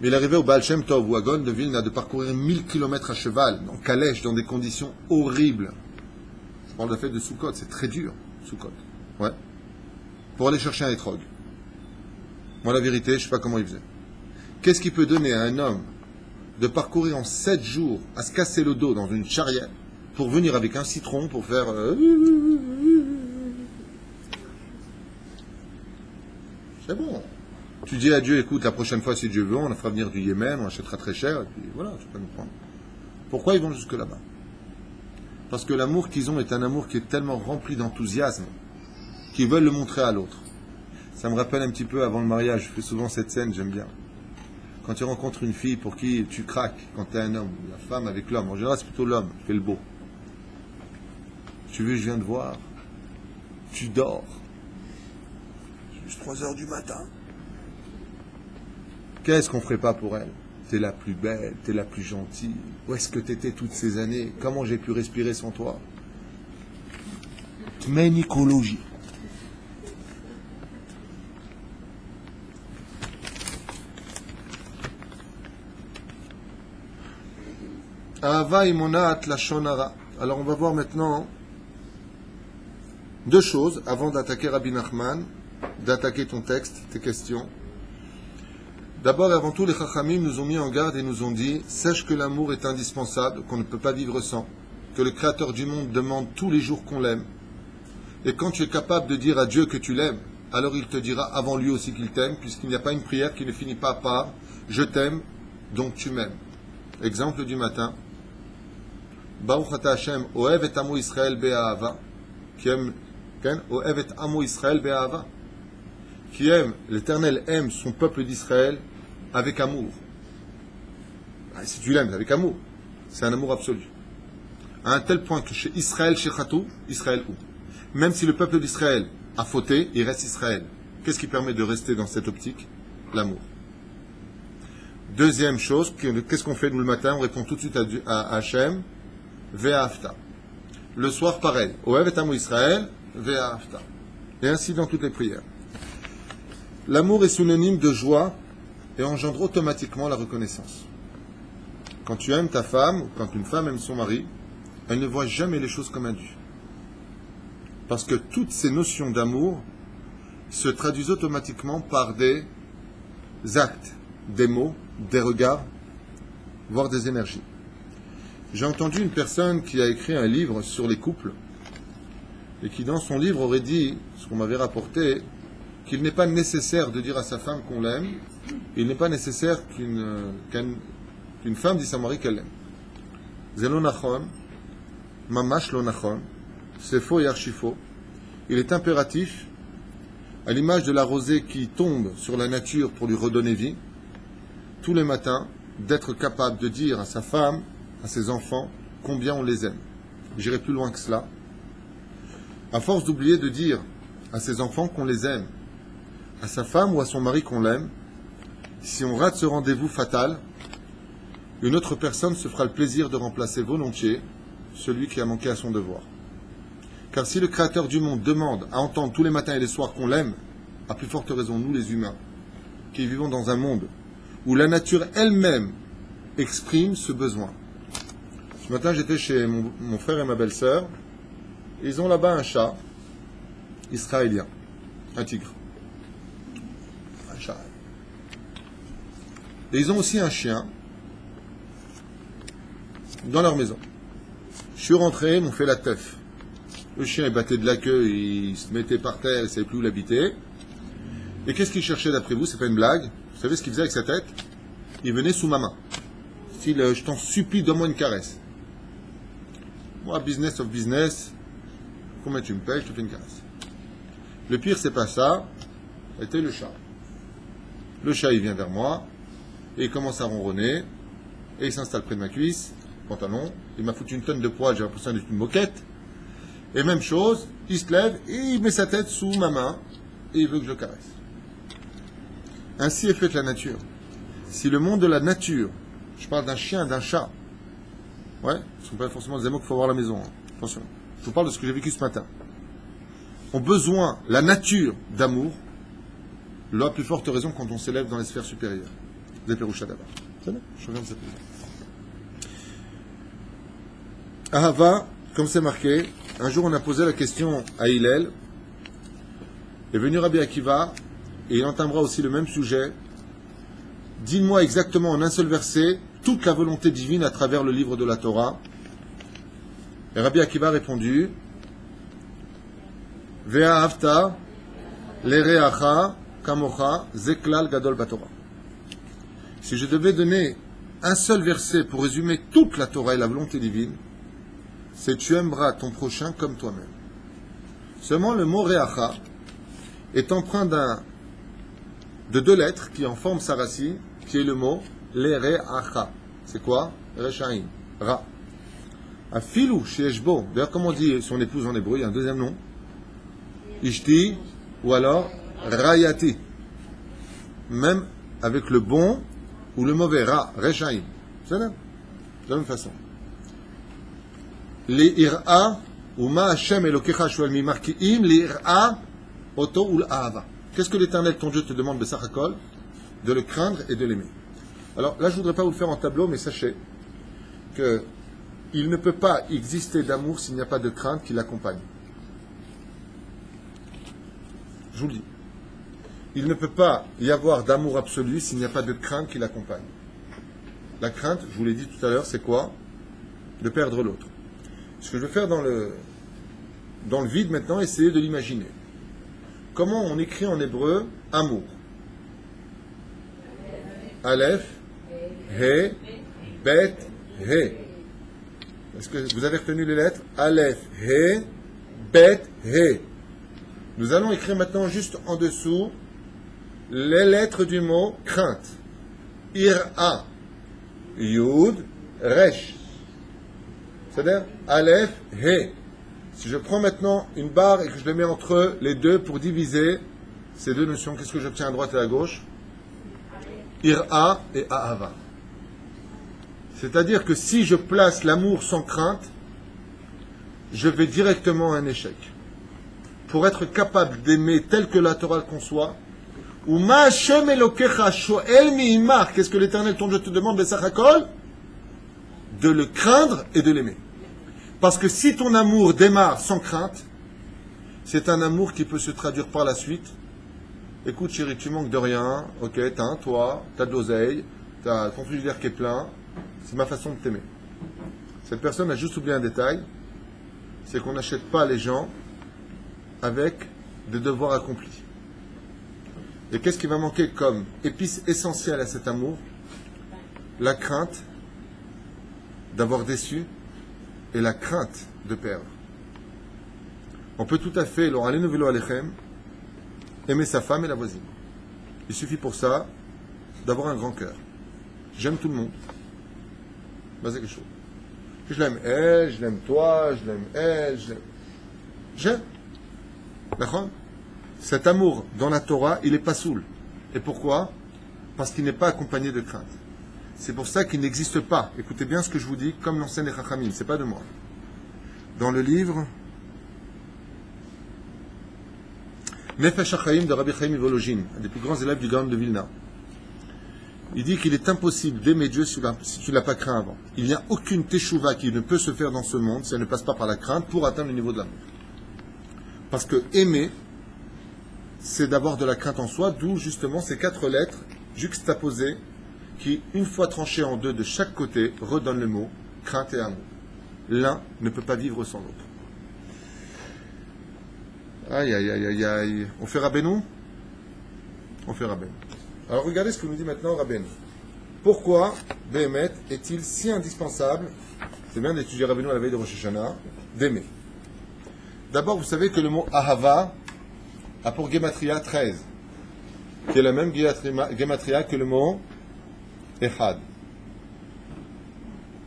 mais il arrivait au Baal Shem Tov ou à Gaon de Vilna de parcourir 1000 km à cheval, en calèche, dans des conditions horribles. Je parle de la fête de Sukkot, c'est très dur, Sukkot. Ouais. Pour aller chercher un étrog. Moi, la vérité, je ne sais pas comment il faisait. Qu'est-ce qui peut donner à un homme de parcourir en 7 jours, à se casser le dos dans une charrière, pour venir avec un citron, pour faire... C'est bon. Tu dis à Dieu, écoute, la prochaine fois, si Dieu veut, on la fera venir du Yémen, on achètera très cher, et puis voilà, tu peux nous prendre. Pourquoi ils vont jusque là-bas? Parce que l'amour qu'ils ont est un amour qui est tellement rempli d'enthousiasme qu'ils veulent le montrer à l'autre. Ça me rappelle un petit peu avant le mariage, je fais souvent cette scène, j'aime bien. Quand tu rencontres une fille pour qui tu craques, quand tu es un homme, la femme avec l'homme, en général c'est plutôt l'homme qui fait le beau. Tu veux, je viens de voir, tu dors, c'est juste 3 heures du matin. Qu'est-ce qu'on ferait pas pour elle? T'es la plus belle, t'es la plus gentille. Où est-ce que t'étais toutes ces années? Comment j'ai pu respirer sans toi? Tménicologie. Ahava imonat lashon hara. Alors on va voir maintenant deux choses avant d'attaquer Rabbi Nachman, d'attaquer ton texte, tes questions. D'abord et avant tout, les Chachamim nous ont mis en garde et nous ont dit: sache que l'amour est indispensable, qu'on ne peut pas vivre sans, que le Créateur du monde demande tous les jours qu'on l'aime. Et quand tu es capable de dire à Dieu que tu l'aimes, alors il te dira avant lui aussi qu'il t'aime, puisqu'il n'y a pas une prière qui ne finit pas par je t'aime, donc tu m'aimes. Exemple du matin. Baruch ata Hashem, oev et amo Israël be'ahava, qui aime, oev et amo Israël be'ahava, qui aime, l'Éternel aime son peuple d'Israël avec amour. Si tu l'aimes avec amour, c'est un amour absolu. À un tel point que chez Israël, chez Khatou, Israël où même si le peuple d'Israël a fauté, il reste Israël. Qu'est-ce qui permet de rester dans cette optique? L'amour. Deuxième chose, qu'est-ce qu'on fait nous le matin? On répond tout de suite à Hachem, Ve'afta. Le soir, pareil. Oev et amo Israël, Ve'afta. Et ainsi dans toutes les prières. L'amour est synonyme de joie et engendre automatiquement la reconnaissance. Quand tu aimes ta femme, ou quand une femme aime son mari, elle ne voit jamais les choses comme un dû. Parce que toutes ces notions d'amour se traduisent automatiquement par des actes, des mots, des regards, voire des énergies. J'ai entendu une personne qui a écrit un livre sur les couples et qui dans son livre aurait dit, ce qu'on m'avait rapporté, qu'il n'est pas nécessaire de dire à sa femme qu'on l'aime, il n'est pas nécessaire qu'une femme dise à son mari qu'elle l'aime. Zelo nachon, mamash lo nachon, c'est faux et archi faux. Il est impératif, à l'image de la rosée qui tombe sur la nature pour lui redonner vie, tous les matins, d'être capable de dire à sa femme, à ses enfants, combien on les aime. J'irai plus loin que cela. À force d'oublier de dire à ses enfants qu'on les aime, à sa femme ou à son mari qu'on l'aime, si on rate ce rendez-vous fatal, une autre personne se fera le plaisir de remplacer volontiers celui qui a manqué à son devoir. Car si le Créateur du monde demande à entendre tous les matins et les soirs qu'on l'aime, à plus forte raison nous les humains, qui vivons dans un monde où la nature elle-même exprime ce besoin. Ce matin j'étais chez mon frère et ma belle-sœur, ils ont là-bas un chat israélien, un tigre. Un chat. Et ils ont aussi un chien dans leur maison. Je suis rentré, ils m'ont fait la teuf. Le chien, il battait de la queue, il se mettait par terre, il ne savait plus où l'habiter. Et qu'est-ce qu'il cherchait d'après vous? C'est pas une blague. Vous savez ce qu'il faisait avec sa tête? Il venait sous ma main. Style, je t'en supplie, donne-moi une caresse. Moi, business of business, combien tu me payes, je te fais une caresse. Le pire, c'est pas ça, c'était le chat. Le chat, il vient vers moi, et il commence à ronronner, et il s'installe près de ma cuisse, pantalon, il m'a foutu une tonne de poids, j'ai l'impression d'être une moquette. Et même chose, il se lève et il met sa tête sous ma main et il veut que je le caresse. Ainsi est faite la nature. Si le monde de la nature, je parle d'un chien, d'un chat, ouais, ce ne sont pas forcément des animaux qu'il faut avoir à la maison, hein. Attention, je vous parle de ce que j'ai vécu ce matin, ont besoin, la nature, d'amour, la plus forte raison quand on s'élève dans les sphères supérieures. Vous avez Péroucha d'abord. C'est bon, je reviens de cette maison. Ahava, comme c'est marqué, un jour on a posé la question à Hillel, est venu Rabbi Akiva, et il entamera aussi le même sujet. Dis-moi exactement en un seul verset toute la volonté divine à travers le livre de la Torah. Et Rabbi Akiva a répondu, Ve'ahavta lereacha kamocha zeklal gadol batorah. Si je devais donner un seul verset pour résumer toute la Torah et la volonté divine, c'est tu aimeras ton prochain comme toi-même. Seulement le mot Reacha est empreint de deux lettres qui en forment sa racine, qui est le mot Lereacha. C'est quoi? Rechaim. Ra. Afilu sheeshbo. D'ailleurs, comme on dit son épouse en hébreu, il y a un deuxième nom. Ishti ou alors Rayati. Même avec le bon ou le mauvais. Ra. Rechaim. C'est là. De la même façon. L'ira ou ma Hashem Elokecha shual mimarkiim l'ira oto ou l'ahava. Qu'est-ce que l'Éternel ton Dieu te demande de Besachakol? De le craindre et de l'aimer. Alors là, je ne voudrais pas vous le faire en tableau, mais sachez qu'il ne peut pas exister d'amour s'il n'y a pas de crainte qui l'accompagne. Je vous le dis. Il ne peut pas y avoir d'amour absolu s'il n'y a pas de crainte qui l'accompagne. La crainte, je vous l'ai dit tout à l'heure, c'est quoi? De perdre l'autre. Ce que je vais faire dans le vide maintenant, essayer de l'imaginer. Comment on écrit en hébreu amour? Aleph, He, Bet, He. Est-ce que vous avez retenu les lettres? Aleph, He, Bet, He. Nous allons écrire maintenant juste en dessous les lettres du mot crainte. Ira, Yud, Resh. C'est-à-dire Aleph, He. Si je prends maintenant une barre et que je le mets entre les deux pour diviser ces deux notions, qu'est-ce que j'obtiens à droite et à gauche? Ira et Ahava. C'est-à-dire que si je place l'amour sans crainte, je vais directement à un échec. Pour être capable d'aimer tel que la Torah le conçoit, ou ma Hashem Elokecha shoel mi'imach, qu'est-ce que l'Éternel ton Dieu te demande, Besachakol? De le craindre et de l'aimer. Parce que si ton amour démarre sans crainte, c'est un amour qui peut se traduire par la suite. Écoute chérie, tu manques de rien, ok, t'as un toit, t'as de l'oseille, t'as ton frigidaire qui est plein, c'est ma façon de t'aimer. Cette personne a juste oublié un détail, c'est qu'on n'achète pas les gens avec des devoirs accomplis. Et qu'est-ce qui va manquer comme épice essentielle à cet amour? La crainte d'avoir déçu et la crainte de perdre. On peut tout à fait, aimer sa femme et la voisine. Il suffit pour ça d'avoir un grand cœur. J'aime tout le monde. C'est quelque chose. Je l'aime elle, je l'aime toi, je l'aime elle, j'aime. D'accord? Cet amour dans la Torah, il est pas soul. Et pourquoi? Parce qu'il n'est pas accompagné de crainte. C'est pour ça qu'il n'existe pas. Écoutez bien ce que je vous dis, comme l'enseigne les Chachamim, c'est pas de moi. Dans le livre Nefesh HaChaim de Rabbi Chaim Volojin, un des plus grands élèves du Gaon de Vilna, il dit qu'il est impossible d'aimer Dieu si tu ne l'as pas craint avant. Il n'y a aucune teshuva qui ne peut se faire dans ce monde si elle ne passe pas par la crainte pour atteindre le niveau de l'amour. Parce que aimer, c'est d'avoir de la crainte en soi, d'où justement ces 4 lettres juxtaposées qui, une fois tranchées en deux de chaque côté, redonnent le mot crainte et amour. L'un ne peut pas vivre sans l'autre. Aïe, aïe, aïe, aïe, aïe. On fait Rabbeinu? On fait Rabbeinu. Alors regardez ce que nous dit maintenant Rabbeinu. Pourquoi Béhémet est-il si indispensable, c'est bien d'étudier Rabbeinu à la veille de Rosh Hashanah, d'aimer? D'abord, vous savez que le mot Ahava a pour Gematria 13, qui est la même Gematria que le mot Echad.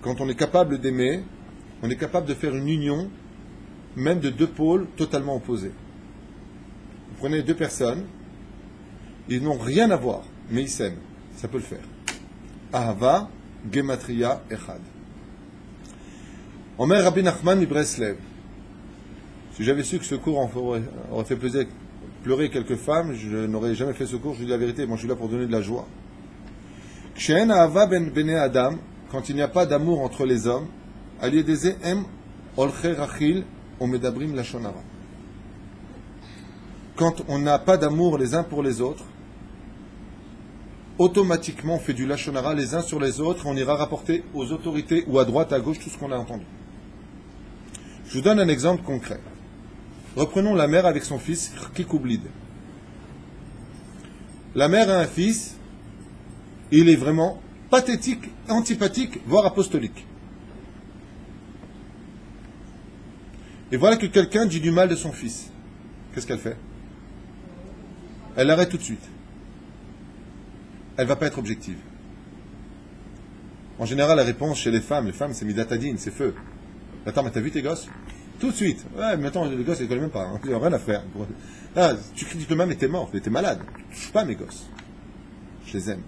Quand on est capable d'aimer, on est capable de faire une union, même de 2 pôles totalement opposés. Vous prenez 2 personnes, ils n'ont rien à voir, mais ils s'aiment. Ça peut le faire. Ahava, Gematria, Echad. Omer Rabbi Nachman mi Breslev. Si j'avais su que ce cours aurait fait pleurer quelques femmes, je n'aurais jamais fait ce cours, je dis la vérité, moi je suis là pour donner de la joie. Kshen Ahava ben Bene Adam, quand il n'y a pas d'amour entre les hommes, Aliedeze em olche rachil o medabrim lashon hara. Quand on n'a pas d'amour les uns pour les autres, automatiquement on fait du lashon hara les uns sur les autres, on ira rapporter aux autorités ou à droite, à gauche, tout ce qu'on a entendu. Je vous donne un exemple concret. Reprenons la mère avec son fils Kikoublid. La mère a un fils, il est vraiment pathétique, antipathique, voire apostolique. Et voilà que quelqu'un dit du mal de son fils. Qu'est-ce qu'elle fait? Elle l'arrête tout de suite. Elle ne va pas être objective. En général, la réponse chez les femmes c'est midatadine, c'est feu. Attends, mais t'as vu tes gosses? Tout de suite. Ouais, mais attends, les gosses, ils ne connaissent même pas. Ils n'ont rien à faire. Ah, tu critiques le même, mais t'es mort, t'es malade. Tu touches pas mes gosses. Je les aime.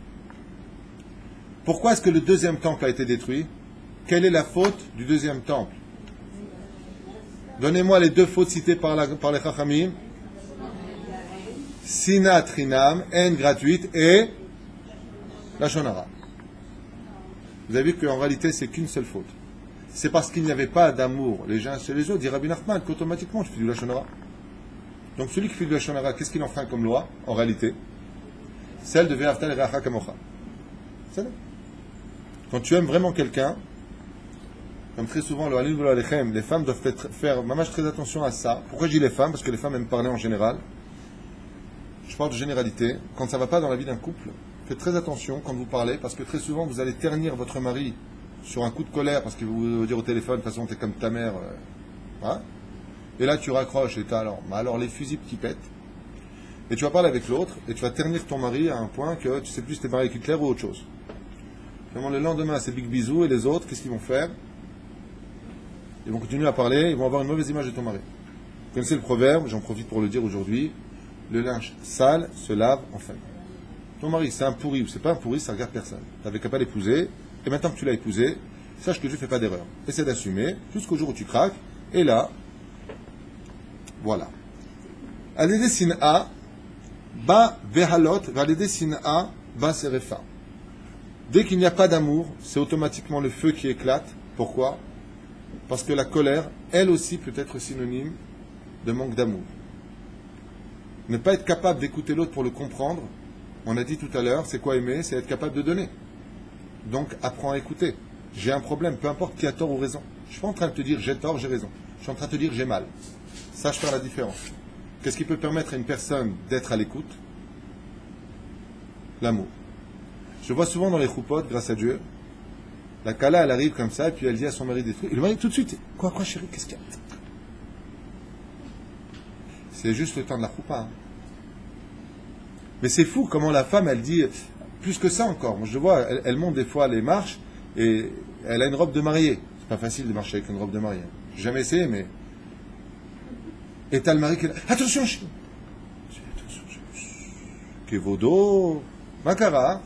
Pourquoi est-ce que le 2e temple a été détruit? Quelle est la faute du 2e temple? Donnez-moi les 2 fautes citées par les Chachamim. Sinat Rinam, haine gratuite et la Shonara. Vous avez vu qu'en réalité, c'est qu'une seule faute. C'est parce qu'il n'y avait pas d'amour les uns chez les autres, dit Rabbi Nachman, qu'automatiquement tu fais du Lachon Hara. Donc celui qui fait du Lachon Hara, qu'est-ce qu'il enfreint comme loi, en réalité? Celle de Ve'aftal Re'acha Kamocha. C'est là. Quand tu aimes vraiment quelqu'un, comme très souvent, les femmes doivent faire mamash très attention à ça. Pourquoi je dis les femmes? Parce que les femmes aiment parler en général. Je parle de généralité. Quand ça ne va pas dans la vie d'un couple, faites très attention quand vous parlez, parce que très souvent, vous allez ternir votre mari sur un coup de colère, parce qu'il vous dire au téléphone, de toute façon, t'es comme ta mère. Hein, et là, tu raccroches, et t'as alors les fusils qui pètent. Et tu vas parler avec l'autre, et tu vas ternir ton mari à un point que tu sais plus si t'es marié avec Hitler ou autre chose. Vraiment, le lendemain, c'est big bisous, et les autres, qu'est-ce qu'ils vont faire? Ils vont continuer à parler, ils vont avoir une mauvaise image de ton mari. Vous connaissez le proverbe, j'en profite pour le dire aujourd'hui, le linge sale se lave en famille. Ton mari, c'est un pourri ou c'est pas un pourri, ça regarde personne. Tu n'avais qu'à pas l'épouser, et maintenant que tu l'as épousé, sache que Dieu ne fait pas d'erreur. Essaie d'assumer, jusqu'au jour où tu craques, et là, voilà. Alede sin'a, ba vehalot, valede sin'a, ba serefa. Dès qu'il n'y a pas d'amour, c'est automatiquement le feu qui éclate. Pourquoi? Parce que la colère, elle aussi, peut être synonyme de manque d'amour. Ne pas être capable d'écouter l'autre pour le comprendre, on a dit tout à l'heure, c'est quoi aimer? C'est être capable de donner. Donc, apprends à écouter. J'ai un problème, peu importe qui a tort ou raison. Je ne suis pas en train de te dire j'ai tort, j'ai raison. Je suis en train de te dire j'ai mal. Sache faire la différence. Qu'est-ce qui peut permettre à une personne d'être à l'écoute? L'amour. Je vois souvent dans les choupotes, grâce à Dieu, la Kala, elle arrive comme ça, et puis elle dit à son mari des trucs. Et le mari, tout de suite, quoi, chérie, qu'est-ce qu'il y a? C'est juste le temps de la choupa. Hein. Mais c'est fou comment la femme, elle dit, plus que ça encore. Moi, je vois, elle monte des fois les marches, et elle a une robe de mariée. C'est pas facile de marcher avec une robe de mariée. J'ai jamais essayé, mais... Et t'as le mari qui... Attention, chérie. Attention, chérie. Kevodo, Makara.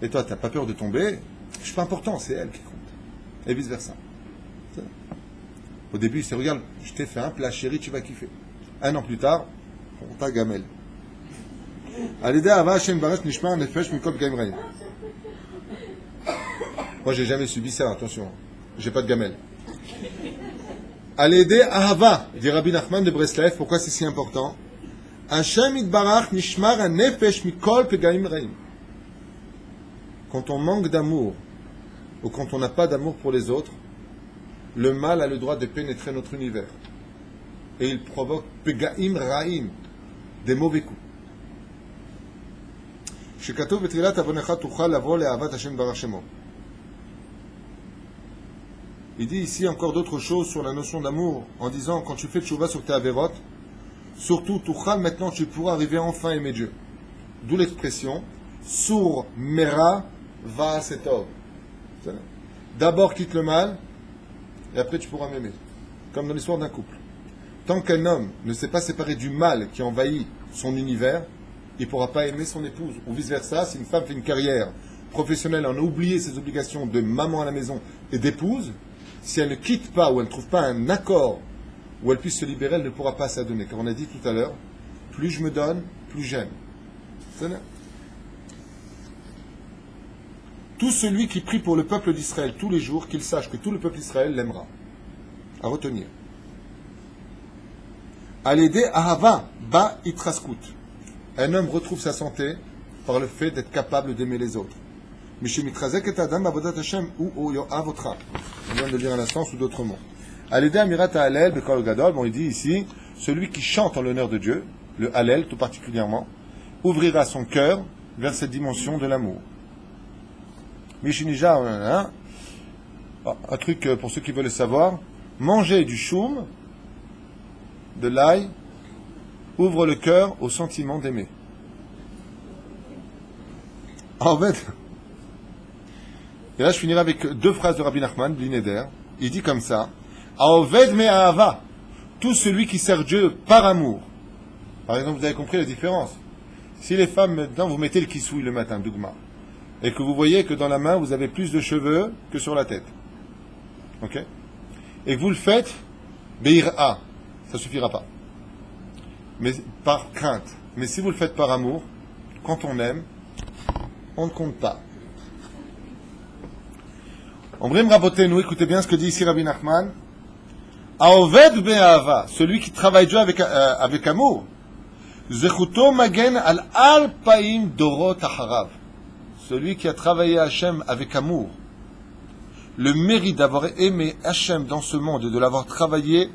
Et toi, t'as pas peur de tomber? Je suis pas important, c'est elle qui compte. Et vice versa. Au début, il s'est regarde, je t'ai fait un plat, chérie, tu vas kiffer. Un an plus tard, on t'a gamelle. Moi, j'ai jamais subi ça, attention. J'ai pas de gamelle. Alédé Ahava, dit Rabbi Nachman de Breslev, pourquoi c'est si important? Hashem itbarach nishmar nefesh mikol pegaim reim. Quand on manque d'amour, ou quand on n'a pas d'amour pour les autres, le mal a le droit de pénétrer notre univers. Et il provoque pegaim raim, des mauvais coups. Shekatov betfilat avonecha tuchal lavo le'avat Hashem barach shemo. Il dit ici encore d'autres choses sur la notion d'amour, en disant, quand tu fais tchouva sur tes avérotes, surtout, tuchal, maintenant tu pourras arriver enfin à aimer Dieu. D'où l'expression, sur mera va setov. D'abord quitte le mal, et après tu pourras m'aimer. Comme dans l'histoire d'un couple. Tant qu'un homme ne s'est pas séparé du mal qui envahit son univers, il ne pourra pas aimer son épouse. Ou vice-versa, si une femme fait une carrière professionnelle, en a oublié ses obligations de maman à la maison et d'épouse, si elle ne quitte pas ou elle ne trouve pas un accord où elle puisse se libérer, elle ne pourra pas s'adonner. Car on a dit tout à l'heure, plus je me donne, plus j'aime. C'est là. Tout celui qui prie pour le peuple d'Israël tous les jours, qu'il sache que tout le peuple d'Israël l'aimera. À retenir. Alédé ahava ba itraskut. Un homme retrouve sa santé par le fait d'être capable d'aimer les autres. On vient de lire un instant sous d'autres mots. Alédé amirat ha'alel bekol gadol. Bon, il dit ici, celui qui chante en l'honneur de Dieu, le hallel tout particulièrement, ouvrira son cœur vers cette dimension de l'amour. Mishinija, un truc pour ceux qui veulent le savoir, manger du choum, de l'ail, ouvre le cœur au sentiment d'aimer. En fait, et là je finirai avec deux phrases de Rabbi Nachman, Blineder. Il dit comme ça, Aoved me ahava, tout celui qui sert Dieu par amour. Par exemple, vous avez compris la différence. Si les femmes, maintenant, vous mettez le kissoui le matin, dougma, et que vous voyez que dans la main, vous avez plus de cheveux que sur la tête. Ok? Et que vous le faites, beir'a, ça suffira pas. Mais par crainte. Mais si vous le faites par amour, quand on aime, on ne compte pas. Omrim Rabotenu, écoutez bien ce que dit ici Rabbi Nachman. Aoved be'ahava, celui qui travaille Dieu avec amour. Zechuto magen al alpaim dorot acharav. Celui qui a travaillé Hachem avec amour. Le mérite d'avoir aimé Hachem dans ce monde et de l'avoir travaillé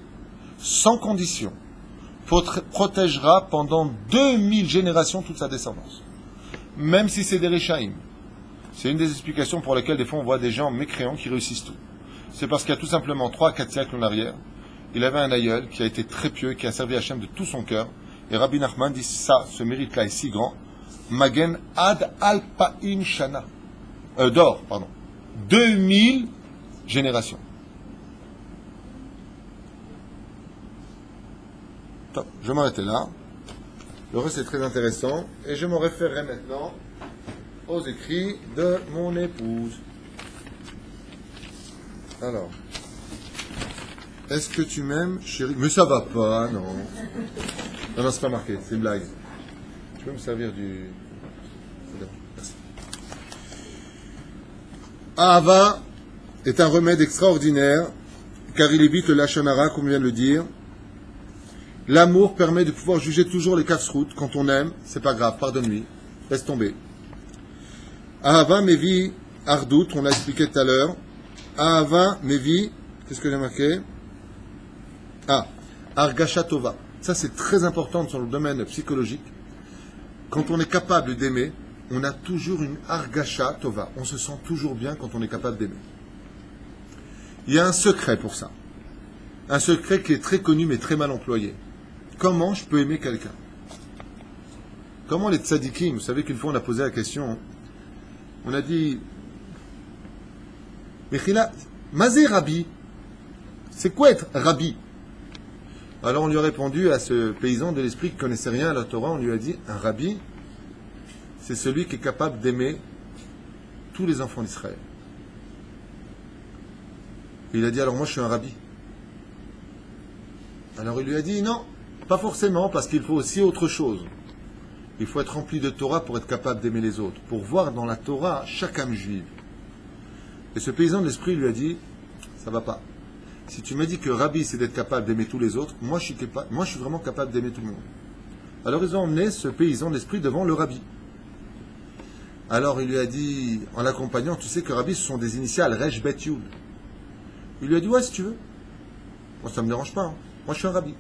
sans condition protégera pendant 2000 générations toute sa descendance. Même si c'est des Réchaïm. C'est une des explications pour lesquelles des fois on voit des gens mécréants qui réussissent tout. C'est parce qu'il y a tout simplement 3 à 4 siècles en arrière, il avait un aïeul qui a été très pieux, qui a servi Hachem de tout son cœur. Et Rabbi Nachman dit ça, ce mérite-là est si grand. Magen ad alpa'in shana. D'or, pardon. 2000 générations. Top, je vais m'arrêter là. Le reste est très intéressant. Et je me référerai maintenant aux écrits de mon épouse. Alors. Est-ce que tu m'aimes, chérie? Mais ça va pas, non. Non, c'est pas marqué, c'est une blague. Tu peux me servir du... Merci. Ahava est un remède extraordinaire, car il évite le lachon hara, comme on vient de le dire. L'amour permet de pouvoir juger toujours les kafsrout. Quand on aime, c'est pas grave, pardonne-lui, laisse tomber. Ahava mevi ardout, on l'a expliqué tout à l'heure. Ahava mevi, qu'est-ce que j'ai marqué? Argasha Tova. Ça, c'est très important sur le domaine psychologique. Quand on est capable d'aimer, on a toujours une Argasha Tova. On se sent toujours bien quand on est capable d'aimer. Il y a un secret pour ça. Un secret qui est très connu mais très mal employé. Comment je peux aimer quelqu'un? Comment les tzadikim, vous savez qu'une fois on a posé la question, on a dit, Mechila, Mazé Rabbi, c'est quoi être Rabbi? Alors on lui a répondu à ce paysan de l'esprit qui ne connaissait rien à la Torah, on lui a dit, un rabbi, c'est celui qui est capable d'aimer tous les enfants d'Israël. Il a dit, alors moi je suis un rabbi. Alors il lui a dit, non, pas forcément, parce qu'il faut aussi autre chose. Il faut être rempli de Torah pour être capable d'aimer les autres, pour voir dans la Torah chaque âme juive. Et ce paysan de l'esprit lui a dit, ça va pas. Si tu m'as dit que Rabbi, c'est d'être capable d'aimer tous les autres, moi je suis vraiment capable d'aimer tout le monde. Alors ils ont emmené ce paysan d'esprit devant le Rabbi. Alors il lui a dit, en l'accompagnant, tu sais que Rabbi, ce sont des initiales, Resh Bet Yud. Il lui a dit, ouais, si tu veux. Moi, ça ne me dérange pas. Hein. Moi, je suis un Rabbi.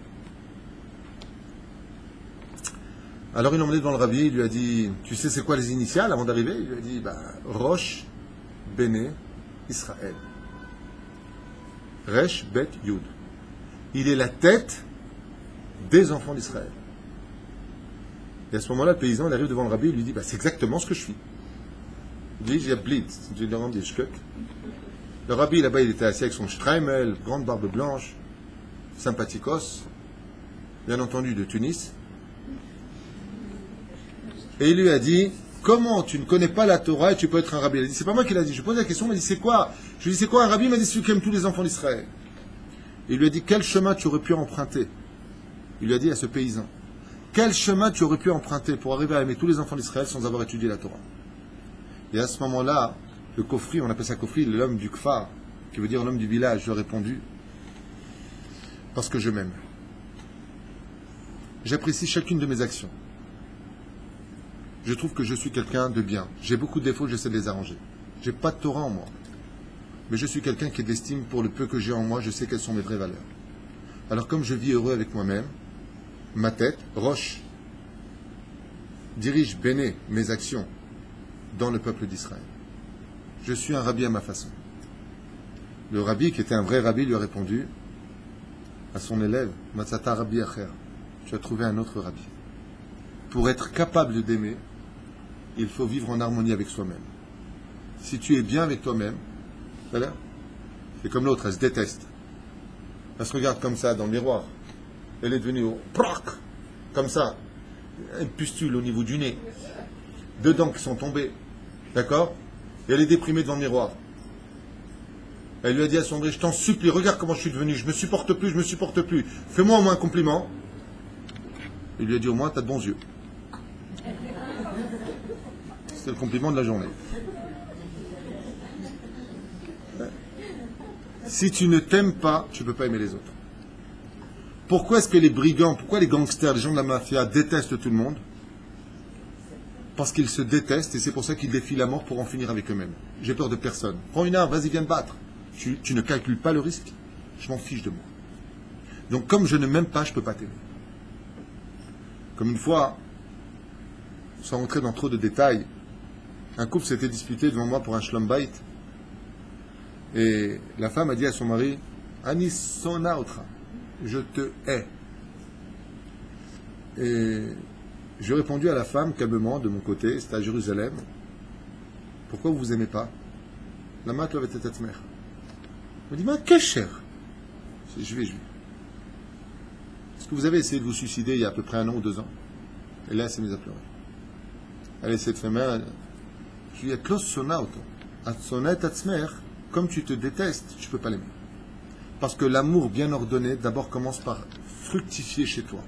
Alors il l'a emmené devant le Rabbi, il lui a dit, tu sais c'est quoi les initiales avant d'arriver? Il lui a dit, Rosh Bene Israël. Resh Bet Yud. Il est la tête des enfants d'Israël. Et à ce moment-là, le paysan, il arrive devant le rabbi, il lui dit, c'est exactement ce que je suis. Il dit, j'ai blitz, j'ai le Le rabbi, là-bas, il était assis avec son streimel, grande barbe blanche, sympathicos, bien entendu de Tunis. Et il lui a dit, comment tu ne connais pas la Torah et tu peux être un rabbi? Il a dit, c'est pas moi qui l'a dit. Je pose la question, il m'a dit, c'est quoi? Je lui ai dit, c'est quoi un rabbi? Il m'a dit, celui qui aime tous les enfants d'Israël. Il lui a dit, quel chemin tu aurais pu emprunter? Il lui a dit à ce paysan, quel chemin tu aurais pu emprunter pour arriver à aimer tous les enfants d'Israël sans avoir étudié la Torah? Et à ce moment-là, le Kofri, on appelle ça Kofri, l'homme du Kfar, qui veut dire l'homme du village, lui a répondu, parce que je m'aime. J'apprécie chacune de mes actions. Je trouve que je suis quelqu'un de bien. J'ai beaucoup de défauts, j'essaie de les arranger. J'ai pas de Torah en moi. Mais je suis quelqu'un qui estime pour le peu que j'ai en moi, je sais quelles sont mes vraies valeurs. Alors comme je vis heureux avec moi-même, ma tête, Roche, dirige Béné, mes actions, dans le peuple d'Israël. Je suis un rabbi à ma façon. Le rabbi, qui était un vrai rabbi, lui a répondu à son élève, Matzata Rabbi Acher, tu as trouvé un autre rabbi. Pour être capable d'aimer, il faut vivre en harmonie avec soi-même. Si tu es bien avec toi-même, c'est comme l'autre, elle se déteste. Elle se regarde comme ça dans le miroir. Elle est devenue comme ça. Une pustule au niveau du nez. Deux dents qui sont tombées. D'accord? Et elle est déprimée devant le miroir. Elle lui a dit à son mari, je t'en supplie, regarde comment je suis devenu, je me supporte plus. Fais-moi au moins un compliment. Il lui a dit, au moins, t'as de bons yeux. C'était le compliment de la journée. Ouais. Si tu ne t'aimes pas, tu ne peux pas aimer les autres. Pourquoi est-ce que les brigands, pourquoi les gangsters, les gens de la mafia détestent tout le monde? Parce qu'ils se détestent et c'est pour ça qu'ils défient la mort pour en finir avec eux-mêmes. J'ai peur de personne. Prends une arme, vas-y, viens me battre. Tu ne calcules pas le risque. Je m'en fiche de moi. Donc comme je ne m'aime pas, je ne peux pas t'aimer. Comme une fois, sans rentrer dans trop de détails, un couple s'était disputé devant moi pour un shlom bayit. Et la femme a dit à son mari, Anis sona otra, je te hais. Et j'ai répondu à la femme calmement de mon côté, c'était à Jérusalem, pourquoi vous vous aimez pas? La mat l'avait été ta mère. Elle me dit, ma kécher. Je vais. Est-ce que vous avez essayé de vous suicider il y a à peu près 1 an ou 2 ans? Et là, elle s'est mise à pleurer. Elle essaie de faire mal. Je lui ai dit, Klos sona oto. Atsonet atzmer. Comme tu te détestes, tu ne peux pas l'aimer. Parce que l'amour bien ordonné, d'abord commence par fructifier chez toi.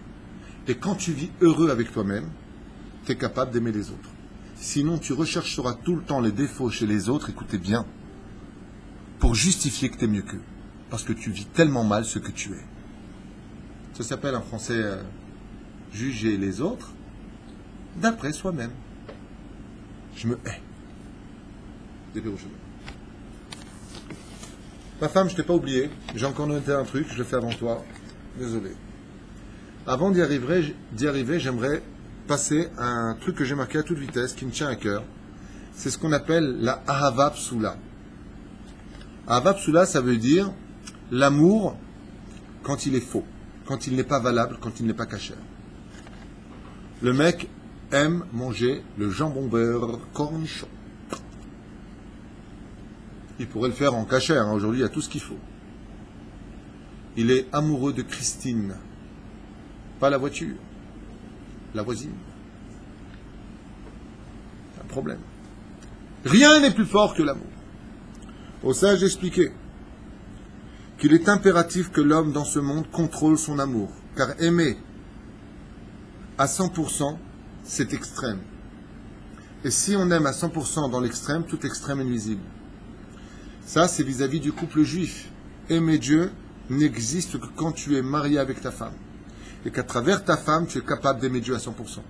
Et quand tu vis heureux avec toi-même, tu es capable d'aimer les autres. Sinon, tu rechercheras tout le temps les défauts chez les autres, écoutez bien, pour justifier que tu es mieux qu'eux. Parce que tu vis tellement mal ce que tu es. Ça s'appelle en français juger les autres d'après soi-même. Je me hais. Ma femme, je t'ai pas oublié. J'ai encore noté un truc, je le fais avant toi. Désolé. Avant d'y arriver, j'aimerais passer à un truc que j'ai marqué à toute vitesse, qui me tient à cœur. C'est ce qu'on appelle la Ahava Psula. Ahava Psula, ça veut dire l'amour quand il est faux, quand il n'est pas valable, quand il n'est pas cachère. Le mec aime manger le jambon beurre cornichon. Il pourrait le faire en cachère, hein. Aujourd'hui il y a tout ce qu'il faut. Il est amoureux de Christine. Pas la voiture, la voisine. C'est un problème. Rien n'est plus fort que l'amour. Au sage expliqué qu'il est impératif que l'homme dans ce monde contrôle son amour. Car aimer à 100%, c'est extrême. Et si on aime à 100% dans l'extrême, tout extrême est nuisible. Ça, c'est vis-à-vis du couple juif. Aimer Dieu n'existe que quand tu es marié avec ta femme. Et qu'à travers ta femme, tu es capable d'aimer Dieu à 100%.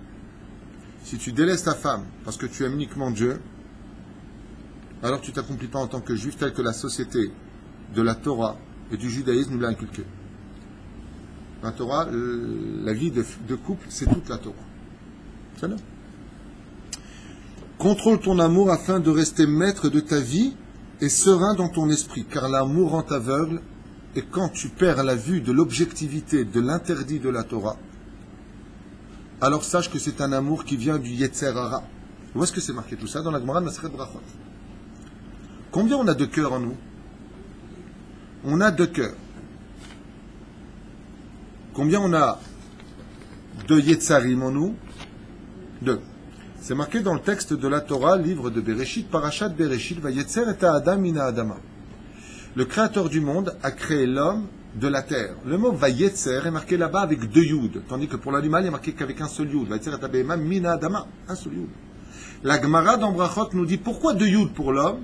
Si tu délaisses ta femme parce que tu aimes uniquement Dieu, alors tu ne t'accomplis pas en tant que juif tel que la société de la Torah et du judaïsme nous l'a inculqué. La Torah, la vie de couple, c'est toute la Torah. C'est là. Contrôle ton amour afin de rester maître de ta vie et serein dans ton esprit, car l'amour rend aveugle, et quand tu perds la vue de l'objectivité, de l'interdit de la Torah, alors sache que c'est un amour qui vient du Yetzer Hara. Où est-ce que c'est marqué tout ça? Dans la Gemara de Masechet Brachot. Combien on a de cœurs en nous? On a 2 cœurs. Combien on a de Yetzarim en nous? 2. C'est marqué dans le texte de la Torah, livre de Bereshit, Parashat Bereshit, Vayetzer et Adam mina Adama. Le créateur du monde a créé l'homme de la terre. Le mot Vayetzer est marqué là-bas avec 2 yud, tandis que pour l'animal, il est marqué qu'avec un seul yud. Vayetzer et Adam mina Adama, un seul yud. La Gemara dans Brachot nous dit pourquoi 2 yud pour l'homme?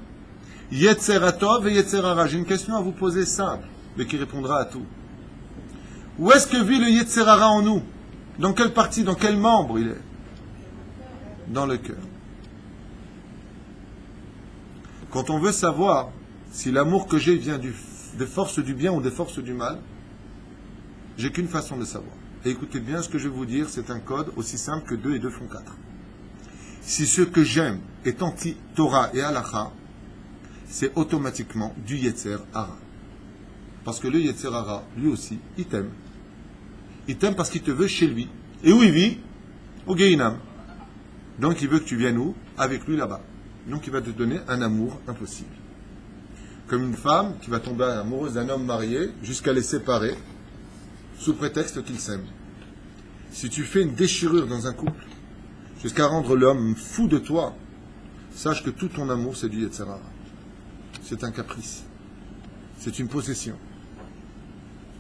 Yetzer Atov et Yetzer Hara. J'ai une question à vous poser simple, mais qui répondra à tout. Où est-ce que vit le Yetzer Hara en nous? Dans quelle partie, dans quel membre il est? Dans le cœur. Quand on veut savoir si l'amour que j'ai vient des forces du bien ou des forces du mal, j'ai qu'une façon de savoir. Et écoutez bien ce que je vais vous dire, c'est un code aussi simple que 2 et 2 font 4. Si ce que j'aime est anti-Torah et Halacha, c'est automatiquement du Yetzer Hara. Parce que le Yetzer Hara, lui aussi, il t'aime. Il t'aime parce qu'il te veut chez lui. Et où il vit? Au Gehinam. Donc il veut que tu viennes où? Avec lui là-bas. Donc il va te donner un amour impossible. Comme une femme qui va tomber amoureuse d'un homme marié jusqu'à les séparer sous prétexte qu'ils s'aiment. Si tu fais une déchirure dans un couple jusqu'à rendre l'homme fou de toi, sache que tout ton amour c'est du Yetzer Hara. C'est un caprice. C'est une possession.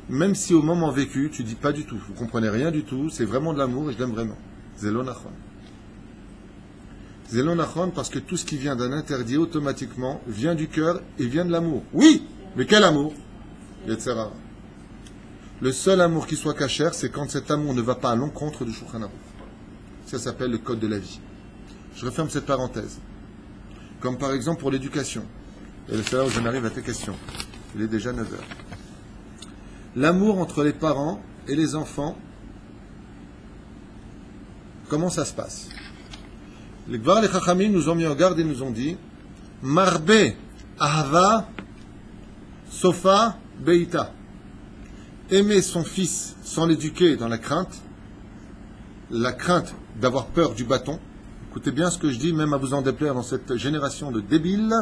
Même si au moment vécu, tu dis pas du tout, vous comprenez rien du tout, c'est vraiment de l'amour et je l'aime vraiment. Zelo nachon. Zelo nachon parce que tout ce qui vient d'un interdit automatiquement vient du cœur et vient de l'amour. Oui, Mais quel amour? Yetzera. Le seul amour qui soit cachère, c'est quand cet amour ne va pas à l'encontre du Shulchan Aruch. Ça s'appelle le code de la vie. Je referme cette parenthèse. Comme par exemple pour l'éducation. Et c'est là où j'en arrive à tes questions. Il est déjà 9 heures. L'amour entre les parents et les enfants, comment ça se passe? Les Gvar, les Chachamim nous ont mis en garde et nous ont dit Marbe Ahava Sofa Beita. Aimer son fils sans l'éduquer dans la crainte d'avoir peur du bâton. Écoutez bien ce que je dis, même à vous en déplaire dans cette génération de débiles.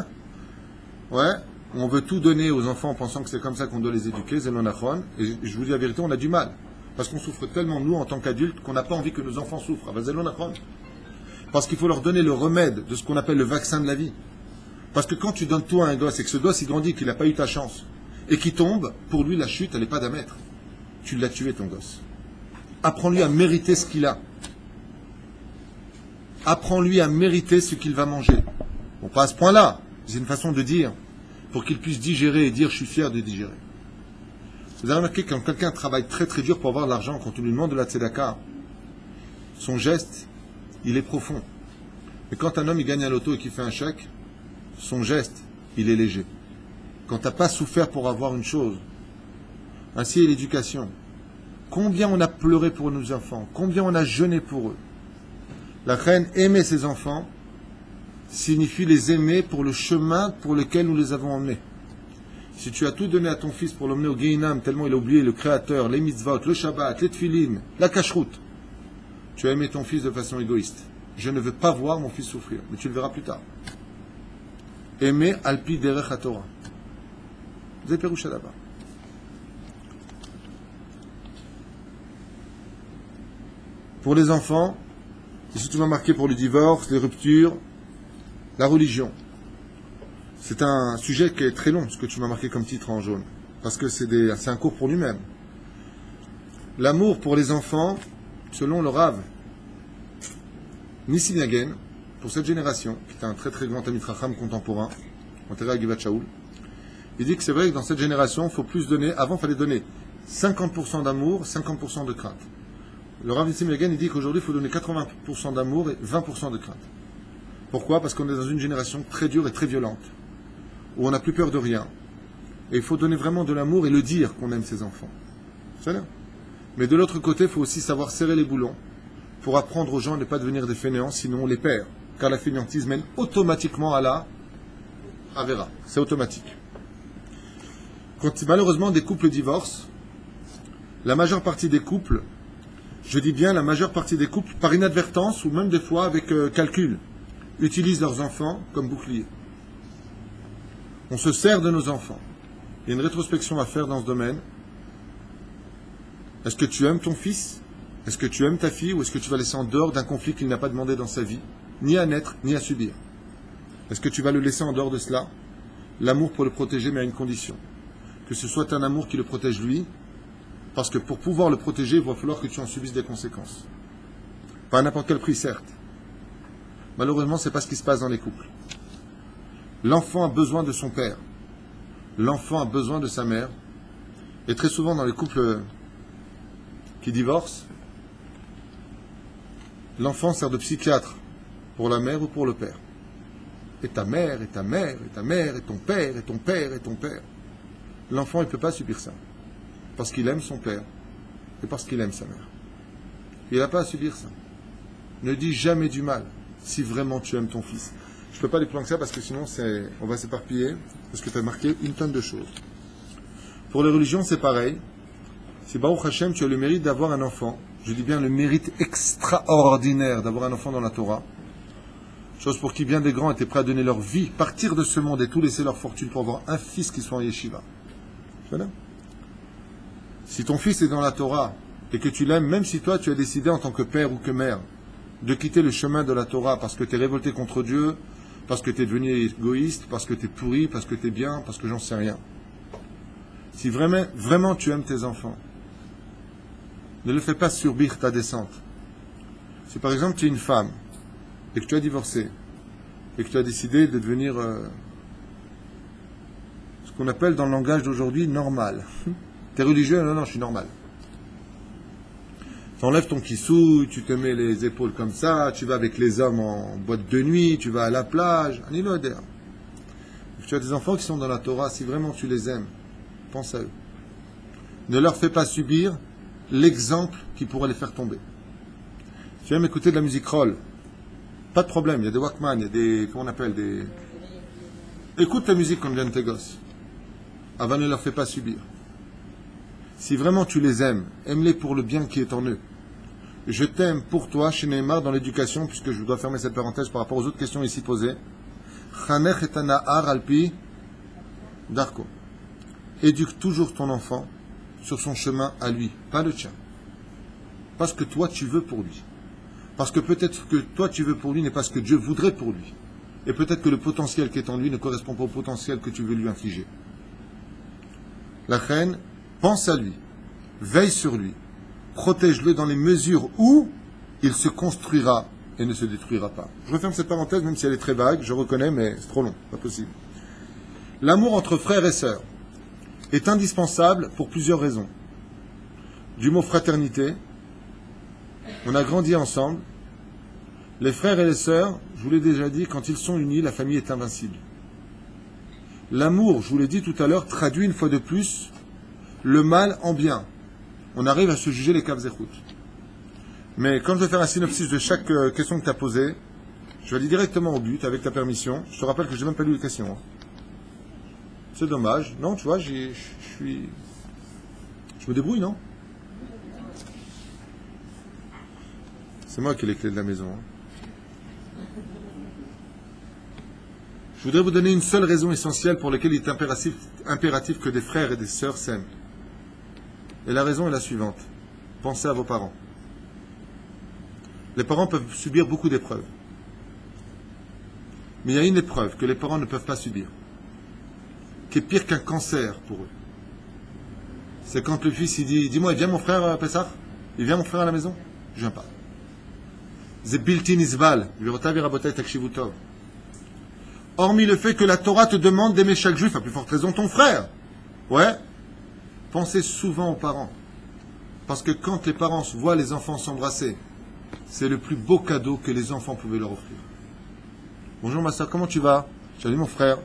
Ouais, on veut tout donner aux enfants en pensant que c'est comme ça qu'on doit les éduquer, Zelonachon. Et je vous dis la vérité, on a du mal. Parce qu'on souffre tellement, nous, en tant qu'adultes, qu'on n'a pas envie que nos enfants souffrent. Zelonachon. Parce qu'il faut leur donner le remède de ce qu'on appelle le vaccin de la vie. Parce que quand tu donnes tout à un gosse et que ce gosse il grandit, qu'il n'a pas eu ta chance, et qu'il tombe, pour lui la chute, elle n'est pas d'un mètre. Tu l'as tué ton gosse. Apprends-lui à mériter ce qu'il a. Apprends-lui à mériter ce qu'il va manger. Bon, pas à ce point-là. C'est une façon de dire, pour qu'il puisse digérer et dire je suis fier de digérer. Vous avez remarqué quand quelqu'un travaille très très dur pour avoir de l'argent, quand on lui demande de la tzedaka, son geste, il est profond. Mais quand un homme il gagne un loto et qu'il fait un chèque, son geste, il est léger. Quand tu n'as pas souffert pour avoir une chose, ainsi est l'éducation. Combien on a pleuré pour nos enfants, combien on a jeûné pour eux. La reine aimer ses enfants signifie les aimer pour le chemin pour lequel nous les avons emmenés. Si tu as tout donné à ton fils pour l'emmener au Guéinam, tellement il a oublié le Créateur, les mitzvot, le Shabbat, les tefilin, la cacheroute, tu as aimé ton fils de façon égoïste. Je ne veux pas voir mon fils souffrir, mais tu le verras plus tard. Aimer alpi derech haTorah. Vous avez Péroucha là-bas. Pour les enfants, ici tu m'as marqué pour le divorce, les ruptures, la religion. C'est un sujet qui est très long, ce que tu m'as marqué comme titre en jaune. Parce que c'est un cours pour lui-même. L'amour pour les enfants, selon le Rav Nissim Yagen, pour cette génération, qui est un très très grand ami Chacham contemporain, enterré à Givat Shaul, il dit que c'est vrai que dans cette génération, il faut plus donner. Avant, il fallait donner 50% d'amour, 50% de crainte. Le Rav Nissim Yagen, il dit qu'aujourd'hui, il faut donner 80% d'amour et 20% de crainte. Pourquoi? Parce qu'on est dans une génération très dure et très violente, où on n'a plus peur de rien. Et il faut donner vraiment de l'amour et le dire qu'on aime ses enfants. C'est là. Mais de l'autre côté, il faut aussi savoir serrer les boulons pour apprendre aux gens à ne pas devenir des fainéants, sinon on les perd. Car la fainéantise mène automatiquement à la Avera. C'est automatique. Quand malheureusement des couples divorcent, la majeure partie des couples, je dis bien la majeure partie des couples, par inadvertance ou même des fois avec calcul, utilisent leurs enfants comme boucliers. On se sert de nos enfants. Il y a une rétrospection à faire dans ce domaine. Est-ce que tu aimes ton fils? Est-ce que tu aimes ta fille? Ou est-ce que tu vas laisser en dehors d'un conflit qu'il n'a pas demandé dans sa vie, ni à naître, ni à subir? Est-ce que tu vas le laisser en dehors de cela? L'amour pour le protéger, mais à une condition. Que ce soit un amour qui le protège lui, parce que pour pouvoir le protéger, il va falloir que tu en subisses des conséquences. Pas à n'importe quel prix, certes. Malheureusement, ce n'est pas ce qui se passe dans les couples. L'enfant a besoin de son père. L'enfant a besoin de sa mère. Et très souvent, dans les couples qui divorcent, l'enfant sert de psychiatre pour la mère ou pour le père. Et ta mère, et ta mère, et ta mère, et ton père, et ton père, et ton père. L'enfant, il ne peut pas subir ça. Parce qu'il aime son père. Et parce qu'il aime sa mère. Il n'a pas à subir ça. Ne dis jamais du mal, si vraiment tu aimes ton fils. Je ne peux pas aller plus loin que ça, parce que sinon, on va s'éparpiller. Parce que tu as marqué une tonne de choses. Pour les religions, c'est pareil. Si Baruch Hashem, tu as le mérite d'avoir un enfant, je dis bien le mérite extraordinaire d'avoir un enfant dans la Torah, chose pour qui bien des grands étaient prêts à donner leur vie, partir de ce monde et tout laisser leur fortune pour avoir un fils qui soit en yeshiva. Voilà. Si ton fils est dans la Torah et que tu l'aimes, même si toi tu as décidé en tant que père ou que mère de quitter le chemin de la Torah parce que tu es révolté contre Dieu, parce que tu es devenu égoïste, parce que tu es pourri, parce que tu es bien, parce que j'en sais rien. Si vraiment tu aimes tes enfants, ne le fais pas subir ta descente. Si par exemple tu es une femme et que tu as divorcé et que tu as décidé de devenir ce qu'on appelle dans le langage d'aujourd'hui normal. T'es religieux? Non, non, je suis normal. T'enlèves ton kissou, tu te mets les épaules comme ça, tu vas avec les hommes en boîte de nuit, tu vas à la plage. Tu as des enfants qui sont dans la Torah, si vraiment tu les aimes, pense à eux. Ne leur fais pas subir l'exemple qui pourrait les faire tomber. Si tu aimes écouter de la musique roll, pas de problème, il y a des Walkman, il y a des, comment on appelle, des... Écoute la musique quand viennent tes gosses. Avant, ne leur fais pas subir. Si vraiment tu les aimes, aime-les pour le bien qui est en eux. Je t'aime pour toi, chez Neymar, dans l'éducation, puisque je dois fermer cette parenthèse par rapport aux autres questions ici posées. Chanech et Anahar alpi Darko. Éduque toujours ton enfant sur son chemin à lui, pas le tien. Parce que toi tu veux pour lui. Parce que peut-être que toi tu veux pour lui n'est pas ce que Dieu voudrait pour lui. Et peut-être que le potentiel qui est en lui ne correspond pas au potentiel que tu veux lui infliger. La reine, pense à lui, veille sur lui, protège-le dans les mesures où il se construira et ne se détruira pas. Je referme cette parenthèse, même si elle est très vague, je reconnais, mais c'est trop long, pas possible. L'amour entre frères et sœurs est indispensable pour plusieurs raisons. Du mot fraternité, on a grandi ensemble. Les frères et les sœurs, je vous l'ai déjà dit, quand ils sont unis, la famille est invincible. L'amour, je vous l'ai dit tout à l'heure, traduit une fois de plus le mal en bien. On arrive à se juger les caves écoutes. Mais quand je vais faire un synopsis de chaque question que tu as posée, je vais aller directement au but, avec ta permission. Je te rappelle que je n'ai même pas lu les questions. Hein. C'est dommage. Non, tu vois, je me débrouille, non? C'est moi qui ai les clés de la maison. Hein. Je voudrais vous donner une seule raison essentielle pour laquelle il est impératif que des frères et des sœurs s'aiment. Et la raison est la suivante. Pensez à vos parents. Les parents peuvent subir beaucoup d'épreuves. Mais il y a une épreuve que les parents ne peuvent pas subir, qui est pire qu'un cancer pour eux. C'est quand le fils il dit, dis-moi, il vient mon frère Pessah? Il vient mon frère à la maison? Je viens pas. Zebiltin Isbal, hormis le fait que la Torah te demande d'aimer chaque juif, à plus forte raison ton frère. Ouais. Pensez souvent aux parents. Parce que quand les parents voient les enfants s'embrasser, c'est le plus beau cadeau que les enfants pouvaient leur offrir. Bonjour ma soeur, comment tu vas? J'ai dit mon frère,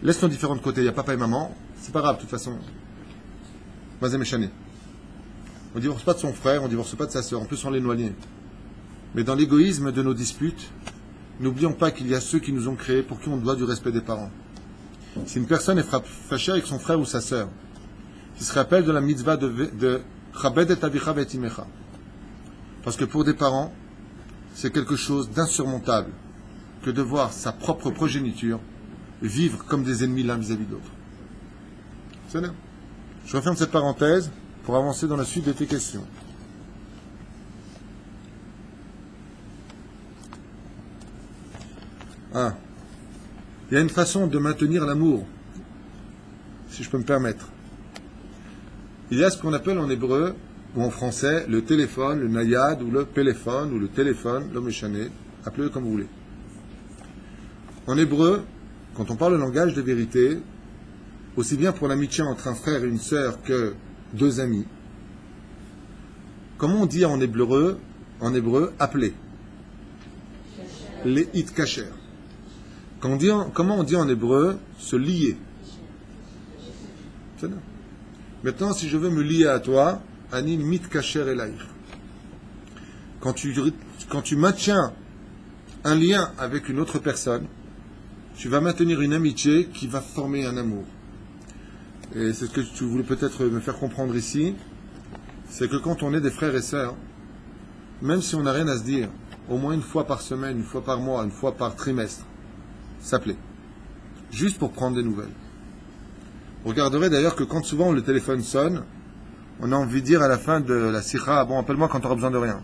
laisse nos différents de côté, il y a papa et maman, c'est pas grave de toute façon. Mazé méchané. On divorce pas de son frère, on divorce pas de sa soeur, en plus on l'éloigne. Mais dans l'égoïsme de nos disputes, n'oublions pas qu'il y a ceux qui nous ont créés pour qui on doit du respect des parents. Si une personne est fâchée avec son frère ou sa sœur, qui se rappelle de la mitzvah de Chabed et Avicha v'et Imecha. Parce que pour des parents, c'est quelque chose d'insurmontable que de voir sa propre progéniture vivre comme des ennemis l'un vis-à-vis de l'autre. C'est là. Je referme cette parenthèse pour avancer dans la suite de tes questions. Ah. Il y a une façon de maintenir l'amour, si je peux me permettre. Il y a ce qu'on appelle en hébreu ou en français le téléphone, le nayad ou le péléphone ou le téléphone, l'homme échané, appelez-le comme vous voulez. En hébreu, quand on parle le langage de vérité, aussi bien pour l'amitié entre un frère et une sœur que deux amis, comment on dit en hébreu, appeler? Les itkacher. Comment on dit en hébreu se lier? C'est là. Maintenant, si je veux me lier à toi, Ani mitkacher elaïch. Quand tu maintiens un lien avec une autre personne, tu vas maintenir une amitié qui va former un amour. Et c'est ce que tu voulais peut-être me faire comprendre ici, c'est que quand on est des frères et sœurs, même si on n'a rien à se dire, au moins une fois par semaine, une fois par mois, une fois par trimestre, s'appeler. Juste pour prendre des nouvelles. Vous regarderez d'ailleurs que quand souvent le téléphone sonne, on a envie de dire à la fin de la sikha, bon, appelle-moi quand tu auras besoin de rien.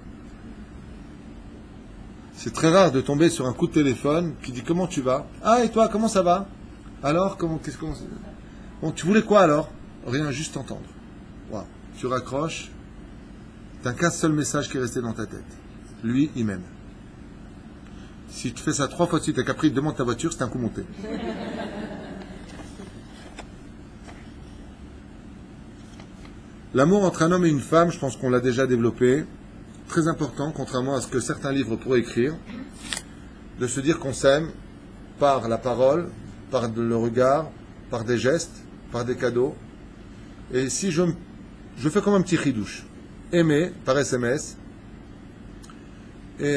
C'est très rare de tomber sur un coup de téléphone qui dit comment tu vas? Ah, et toi, comment ça va? Alors, bon, tu voulais quoi alors? Rien, juste entendre. Wow. Tu raccroches, t'as qu'un seul message qui est resté dans ta tête. Lui, il m'aime. Si tu fais ça 3 fois de suite et qu'après il te demande ta voiture, c'est un coup monté. L'amour entre un homme et une femme, je pense qu'on l'a déjà développé, très important, contrairement à ce que certains livres pourraient écrire, de se dire qu'on s'aime par la parole, par le regard, par des gestes, par des cadeaux. Et si je fais comme un petit chidouche, aimer par SMS, et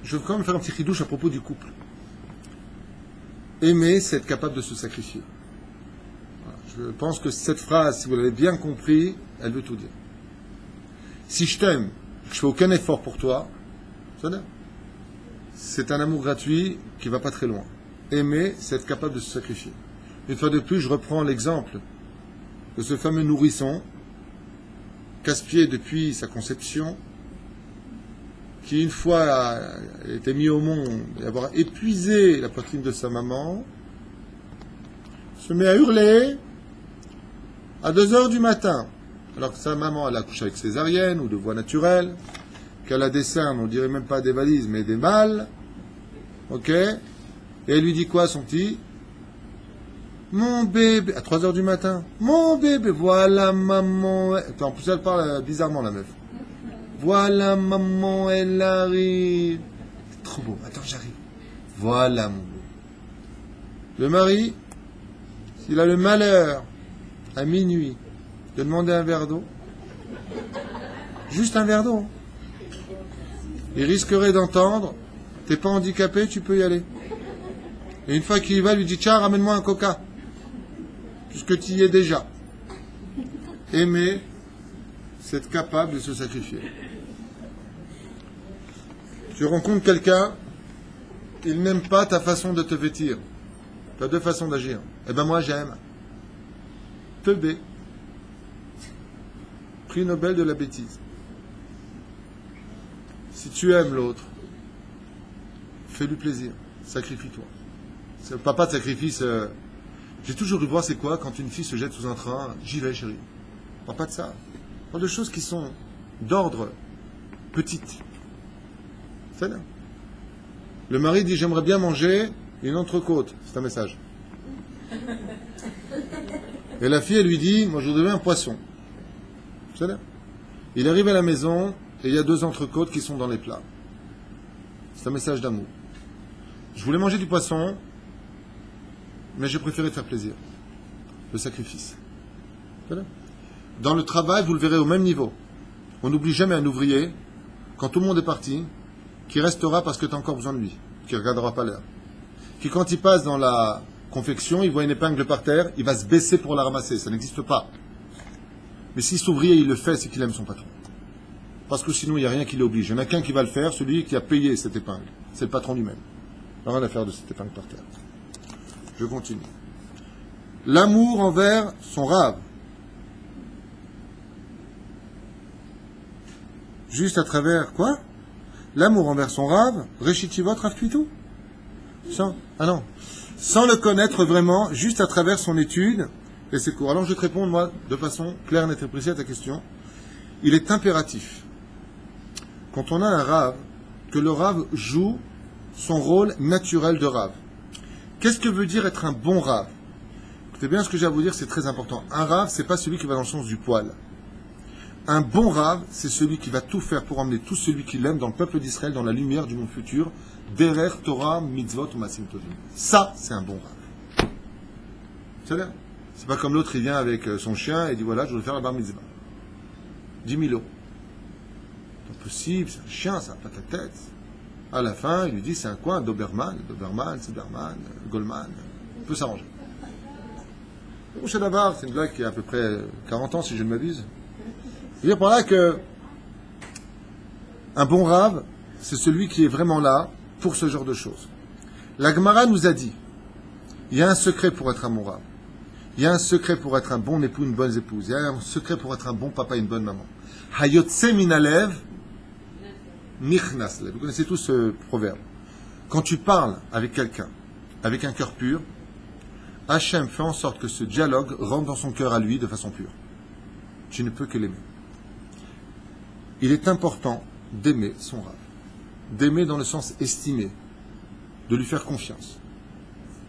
je veux quand même faire un petit chidouche à propos du couple. Aimer, c'est être capable de se sacrifier. Je pense que cette phrase, si vous l'avez bien compris, elle veut tout dire. Si je t'aime, je fais aucun effort pour toi, c'est un amour gratuit qui ne va pas très loin. Aimer, c'est être capable de se sacrifier. Une fois de plus, je reprends l'exemple de ce fameux nourrisson, casse-pied depuis sa conception, qui une fois a été mis au monde et avoir épuisé la poitrine de sa maman, se met à hurler à 2 heures du matin, alors que sa maman elle a accouché avec césarienne ou de voie naturelle, qu'elle a des seins, on dirait même pas des valises, mais des mâles, ok? Et elle lui dit quoi, son petit? Mon bébé, à 3 heures du matin, mon bébé, voilà maman. Attends, en plus elle parle bizarrement la meuf. Voilà maman, elle arrive. C'est trop beau, attends, j'arrive. Voilà mon beau. Le mari, s'il a le malheur à minuit de demander un verre d'eau, juste un verre d'eau, il risquerait d'entendre « T'es pas handicapé, tu peux y aller ». Et une fois qu'il y va, il lui dit « Tiens, ramène-moi un coca, puisque tu y es déjà ». Aimer, c'est être capable de se sacrifier. Tu rencontres quelqu'un, il n'aime pas ta façon de te vêtir. Tu as 2 façons d'agir. Eh ben moi j'aime. Teubé. Prix Nobel de la bêtise. Si tu aimes l'autre, fais-lui plaisir. Sacrifie-toi. C'est pas de sacrifice. J'ai toujours dû voir c'est quoi quand une fille se jette sous un train. J'y vais chérie. Pas de ça. Pas de choses qui sont d'ordre petite. C'est là. Le mari dit j'aimerais bien manger une entrecôte. C'est un message. Et la fille elle lui dit moi je voudrais un poisson. C'est là. Il arrive à la maison et il y a 2 entrecôtes qui sont dans les plats. C'est un message d'amour. Je voulais manger du poisson, mais j'ai préféré te faire plaisir. Le sacrifice. C'est là. Dans le travail, vous le verrez au même niveau. On n'oublie jamais un ouvrier, quand tout le monde est parti, qui restera parce que tu as encore besoin de lui, qui ne regardera pas l'heure. Qui quand il passe dans la confection, il voit une épingle par terre, il va se baisser pour la ramasser. Ça n'existe pas. Mais si cet ouvrier il le fait, c'est qu'il aime son patron. Parce que sinon, il n'y a rien qui l'oblige. Il n'y en a qu'un qui va le faire, celui qui a payé cette épingle. C'est le patron lui-même. Rien à faire de cette épingle par terre. Je continue. L'amour envers son rave. Juste à travers quoi? L'amour envers son rave, Réchitivot Ravtuitou. Sans le connaître vraiment, juste à travers son étude et ses cours. Alors je vais te répondre, moi, de façon claire, nette et précise à ta question. Il est impératif, quand on a un rave, que le rave joue son rôle naturel de rave. Qu'est-ce que veut dire être un bon rave? Écoutez bien ce que j'ai à vous dire, c'est très important. Un rave, c'est pas celui qui va dans le sens du poil. Un bon rave, c'est celui qui va tout faire pour emmener tout celui qui l'aime dans le peuple d'Israël, dans la lumière du monde futur. Derer, Torah, Mitzvot, Masim Tovim. Ça, c'est un bon rave. C'est là. C'est pas comme l'autre, il vient avec son chien et dit voilà, je veux faire la bar mitzvah. 10 000 euros. C'est impossible, c'est un chien, ça n'a pas ta tête. À la fin, il lui dit c'est un quoi? Un Doberman, Siberman, Goldman. On peut s'arranger. Moshe Dabar, c'est une blague qui a à peu près 40 ans, si je ne m'abuse. Je veux dire par là que un bon rave, c'est celui qui est vraiment là pour ce genre de choses. La Gemara nous a dit, il y a un secret pour être un bon rave. Il y a un secret pour être un bon époux, une bonne épouse. Il y a un secret pour être un bon papa, une bonne maman. Hayotse minalev, nichnas lev. Vous connaissez tous ce proverbe. Quand tu parles avec quelqu'un, avec un cœur pur, Hachem fait en sorte que ce dialogue rentre dans son cœur à lui de façon pure. Tu ne peux que l'aimer. Il est important d'aimer son rave. D'aimer dans le sens estimé. De lui faire confiance.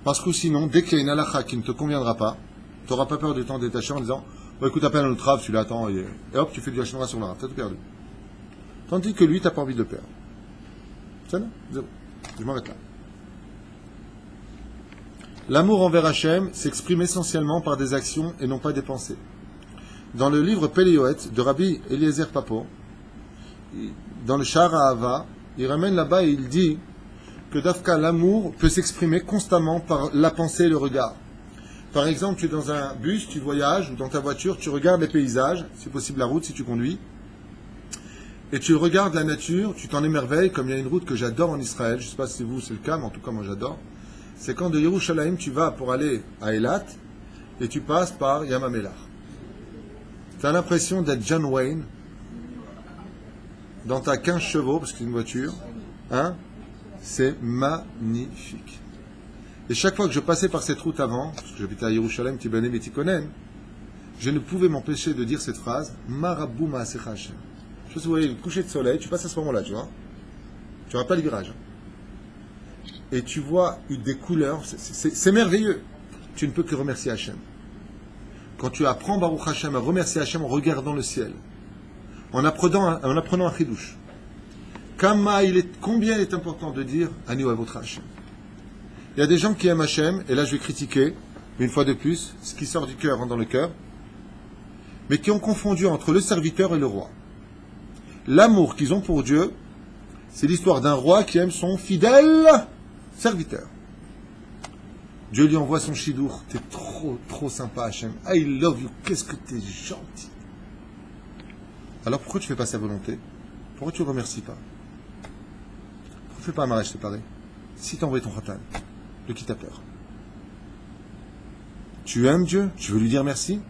Parce que sinon, dès qu'il y a une halakha qui ne te conviendra pas, tu n'auras pas peur de t'en détacher en disant « Bon, écoute, appelle un autre rave, tu l'attends, et hop, tu fais du Hachem sur le rave, t'as tout perdu. Tandis que lui, t'as pas envie de le perdre. C'est là, zéro. Je m'arrête là. L'amour envers Hachem s'exprime essentiellement par des actions et non pas des pensées. Dans le livre Péléoët de Rabbi Eliezer Papo, dans le Sha'ar Ahava, il ramène là-bas et il dit que d'Afka, l'amour peut s'exprimer constamment par la pensée et le regard. Par exemple, tu es dans un bus, tu voyages, ou dans ta voiture, tu regardes les paysages, si possible la route si tu conduis, et tu regardes la nature, tu t'en émerveilles, comme il y a une route que j'adore en Israël, je ne sais pas si vous c'est le cas, mais en tout cas moi j'adore, c'est quand de Yerushalayim tu vas pour aller à Eilat, et tu passes par Yam HaMelach. Tu as l'impression d'être John Wayne, dans ta 15 chevaux, parce que c'est une voiture, hein, c'est magnifique. Et chaque fois que je passais par cette route avant, parce que j'habitais à Yerushalayim, Tibané Betikonen, je ne pouvais m'empêcher de dire cette phrase, Marabou Ma'asecha Hashem. Je sais pas si vous voyez le coucher de soleil, tu passes à ce moment-là, tu vois. Tu n'auras pas le virage. Et tu vois des couleurs, c'est merveilleux. Tu ne peux que remercier Hashem. Quand tu apprends Baruch Hashem à remercier Hashem en regardant le ciel, en apprenant un chidouche, combien il est important de dire Ani wa votre Hashem. Il y a des gens qui aiment Hashem, et là je vais critiquer, mais une fois de plus, ce qui sort du cœur rentre dans le cœur, mais qui ont confondu entre le serviteur et le roi. L'amour qu'ils ont pour Dieu, c'est l'histoire d'un roi qui aime son fidèle serviteur. Dieu lui envoie son chidour. T'es trop sympa, Hachem. I love you. Qu'est-ce que t'es gentil. Alors pourquoi tu fais pas sa volonté? Pourquoi tu ne remercies pas? Pourquoi tu fais pas un mariage séparé? Si t'as envoyé ton khatan, de qui t'as peur? Tu aimes Dieu? Tu veux lui dire merci?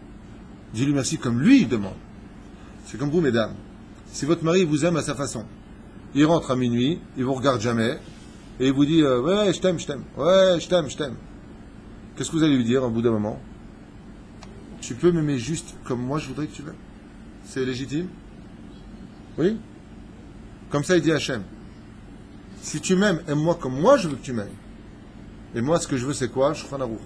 Dis-lui merci comme lui il demande. C'est comme vous, mesdames. Si votre mari vous aime à sa façon, il rentre à minuit, il vous regarde jamais, et il vous dit ouais, je t'aime, ouais, je t'aime. Qu'est-ce que vous allez lui dire au bout d'un moment? Tu peux m'aimer juste comme moi je voudrais que tu m'aimes. C'est légitime? Oui? Comme ça il dit Hachem. Si tu m'aimes, aime-moi comme moi je veux que tu m'aimes. Et moi ce que je veux c'est quoi? Shulchan Aruch.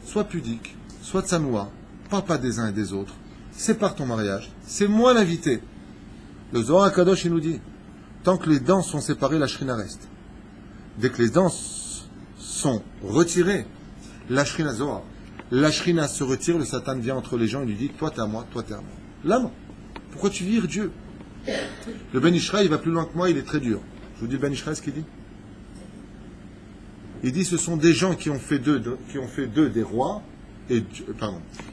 Sois pudique, sois tsanoua, parle pas des uns et des autres, sépare ton mariage, c'est moi l'invité. Le Zohar HaKadosh il nous dit, tant que les dents sont séparées, la shrina reste. Dès que les dents sont retirées, la shrina Zohar, la shrina se retire, le Satan vient entre les gens et lui dit, toi t'es à moi, toi t'es à moi. Là non. Pourquoi tu vires Dieu? Le Ben Ishraï, il va plus loin que moi, il est très dur. Je vous dis le Ben Ishraï ce qu'il dit. Il dit ce sont des gens qui ont fait d'eux des rois, et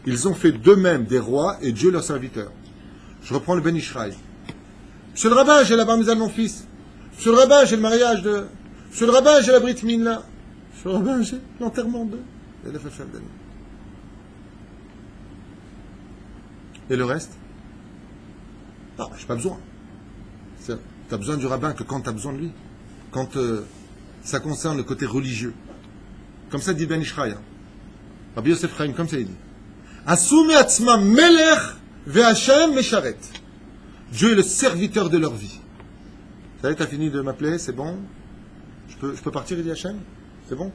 ils ont fait d'eux-mêmes des rois et Dieu leur serviteur. Je reprends le Ben Ishraï. Monsieur le rabbin, j'ai la bar mitzvah de mon fils. Monsieur le rabbin, j'ai le mariage de... Monsieur le rabbin, j'ai la brit mila. Monsieur le rabbin, j'ai l'enterrement de... Et le reste? Non, j'ai pas besoin. Tu as besoin du rabbin que quand tu as besoin de lui. Quand ça concerne le côté religieux. Comme ça dit Ben Ishraï. Rabbi Yosef Chaim, comme ça il dit. Asumi atzma melech ve'Hashem mesharet. Dieu est le serviteur de leur vie. Ça y est, t'as fini de m'appeler, c'est bon? Je peux partir, il dit Hachem? C'est bon?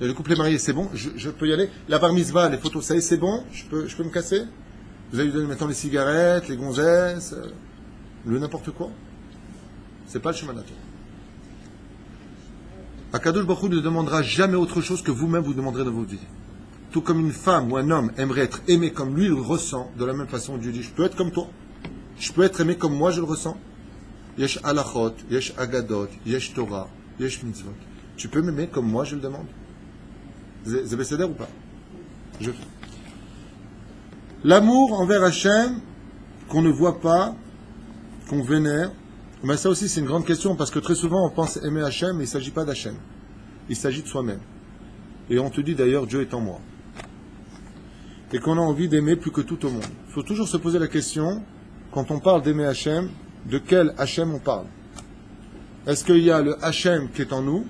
Le couple est marié, c'est bon? Je peux y aller? La bar mitzvah, les photos, ça y est, c'est bon? Je peux me casser? Vous allez lui donner maintenant les cigarettes, les gonzesses, le n'importe quoi? C'est pas le chemin naturel. Akadosh Baruch Hu ne demandera jamais autre chose que vous-même vous demanderez dans votre vie. Tout comme une femme ou un homme aimerait être aimé comme lui le ressent, de la même façon Dieu dit, je peux être comme toi. Je peux être aimé comme moi je le ressens. Yesh halachot, yesh agadot, yesh Torah, yesh mitzvot. Tu peux m'aimer comme moi je le demande. C'est bécéder ou pas? Je fais. L'amour envers Hachem, qu'on ne voit pas, qu'on vénère, mais ça aussi c'est une grande question parce que très souvent on pense aimer Hachem, mais il ne s'agit pas d'Hachem. Il s'agit de soi-même. Et on te dit d'ailleurs Dieu est en moi. Et qu'on a envie d'aimer plus que tout au monde. Il faut toujours se poser la question, quand on parle d'aimer Hachem, de quel Hachem on parle? Est-ce qu'il y a le Hachem qui est en nous?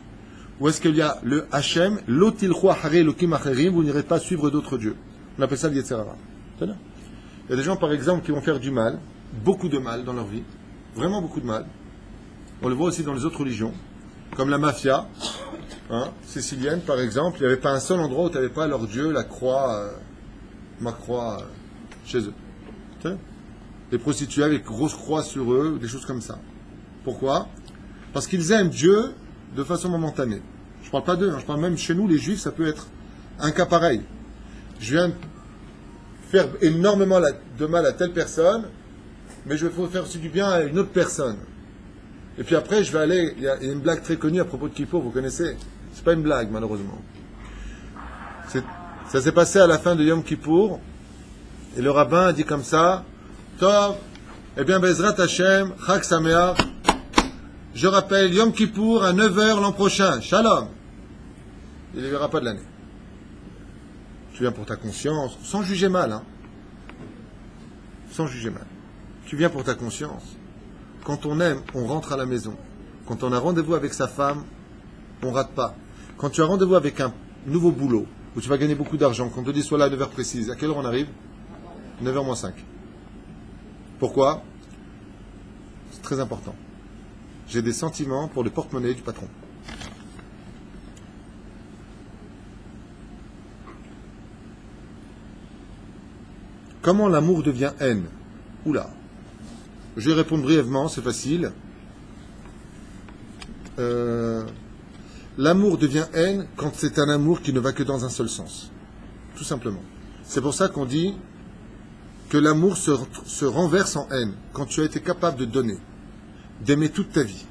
Ou est-ce qu'il y a le Hachem, l'otilchua hare elokim acherim, vous n'irez pas suivre d'autres dieux? On appelle ça le Yetzer Hara. Il y a des gens par exemple qui vont faire du mal, beaucoup de mal dans leur vie, vraiment beaucoup de mal. On le voit aussi dans les autres religions, comme la mafia, sicilienne par exemple, il n'y avait pas un seul endroit où tu n'avais pas leur dieu, la croix, ma croix, chez eux. Tu sais, les prostituées avec grosse croix sur eux, des choses comme ça. Pourquoi? Parce qu'ils aiment Dieu de façon momentanée. Je ne parle pas d'eux, je parle même chez nous, les juifs, ça peut être un cas pareil. Je viens faire énormément de mal à telle personne, mais je vais faire aussi du bien à une autre personne. Et puis après, je vais aller... Il y a une blague très connue à propos de Kippour, vous connaissez? C'est pas une blague, malheureusement. Ça s'est passé à la fin de Yom Kippour, et le rabbin a dit comme ça, Tov, eh bien, Bezrat Hashem, Chag Sameach, je rappelle Yom Kippour à 9h l'an prochain, Shalom. Il ne verra pas de l'année. Tu viens pour ta conscience, sans juger mal, hein. Sans juger mal. Tu viens pour ta conscience. Quand on aime, on rentre à la maison. Quand on a rendez-vous avec sa femme, on rate pas. Quand tu as rendez-vous avec un nouveau boulot, où tu vas gagner beaucoup d'argent, quand on te dit sois là à 9h précise, à quelle heure on arrive? 9h moins 5. Pourquoi? C'est très important. J'ai des sentiments pour le porte-monnaie du patron. Comment l'amour devient haine? Oula. Je vais répondre brièvement, c'est facile. L'amour devient haine quand c'est un amour qui ne va que dans un seul sens. Tout simplement. C'est pour ça qu'on dit que l'amour se renverse en haine quand tu as été capable de donner, d'aimer toute ta vie,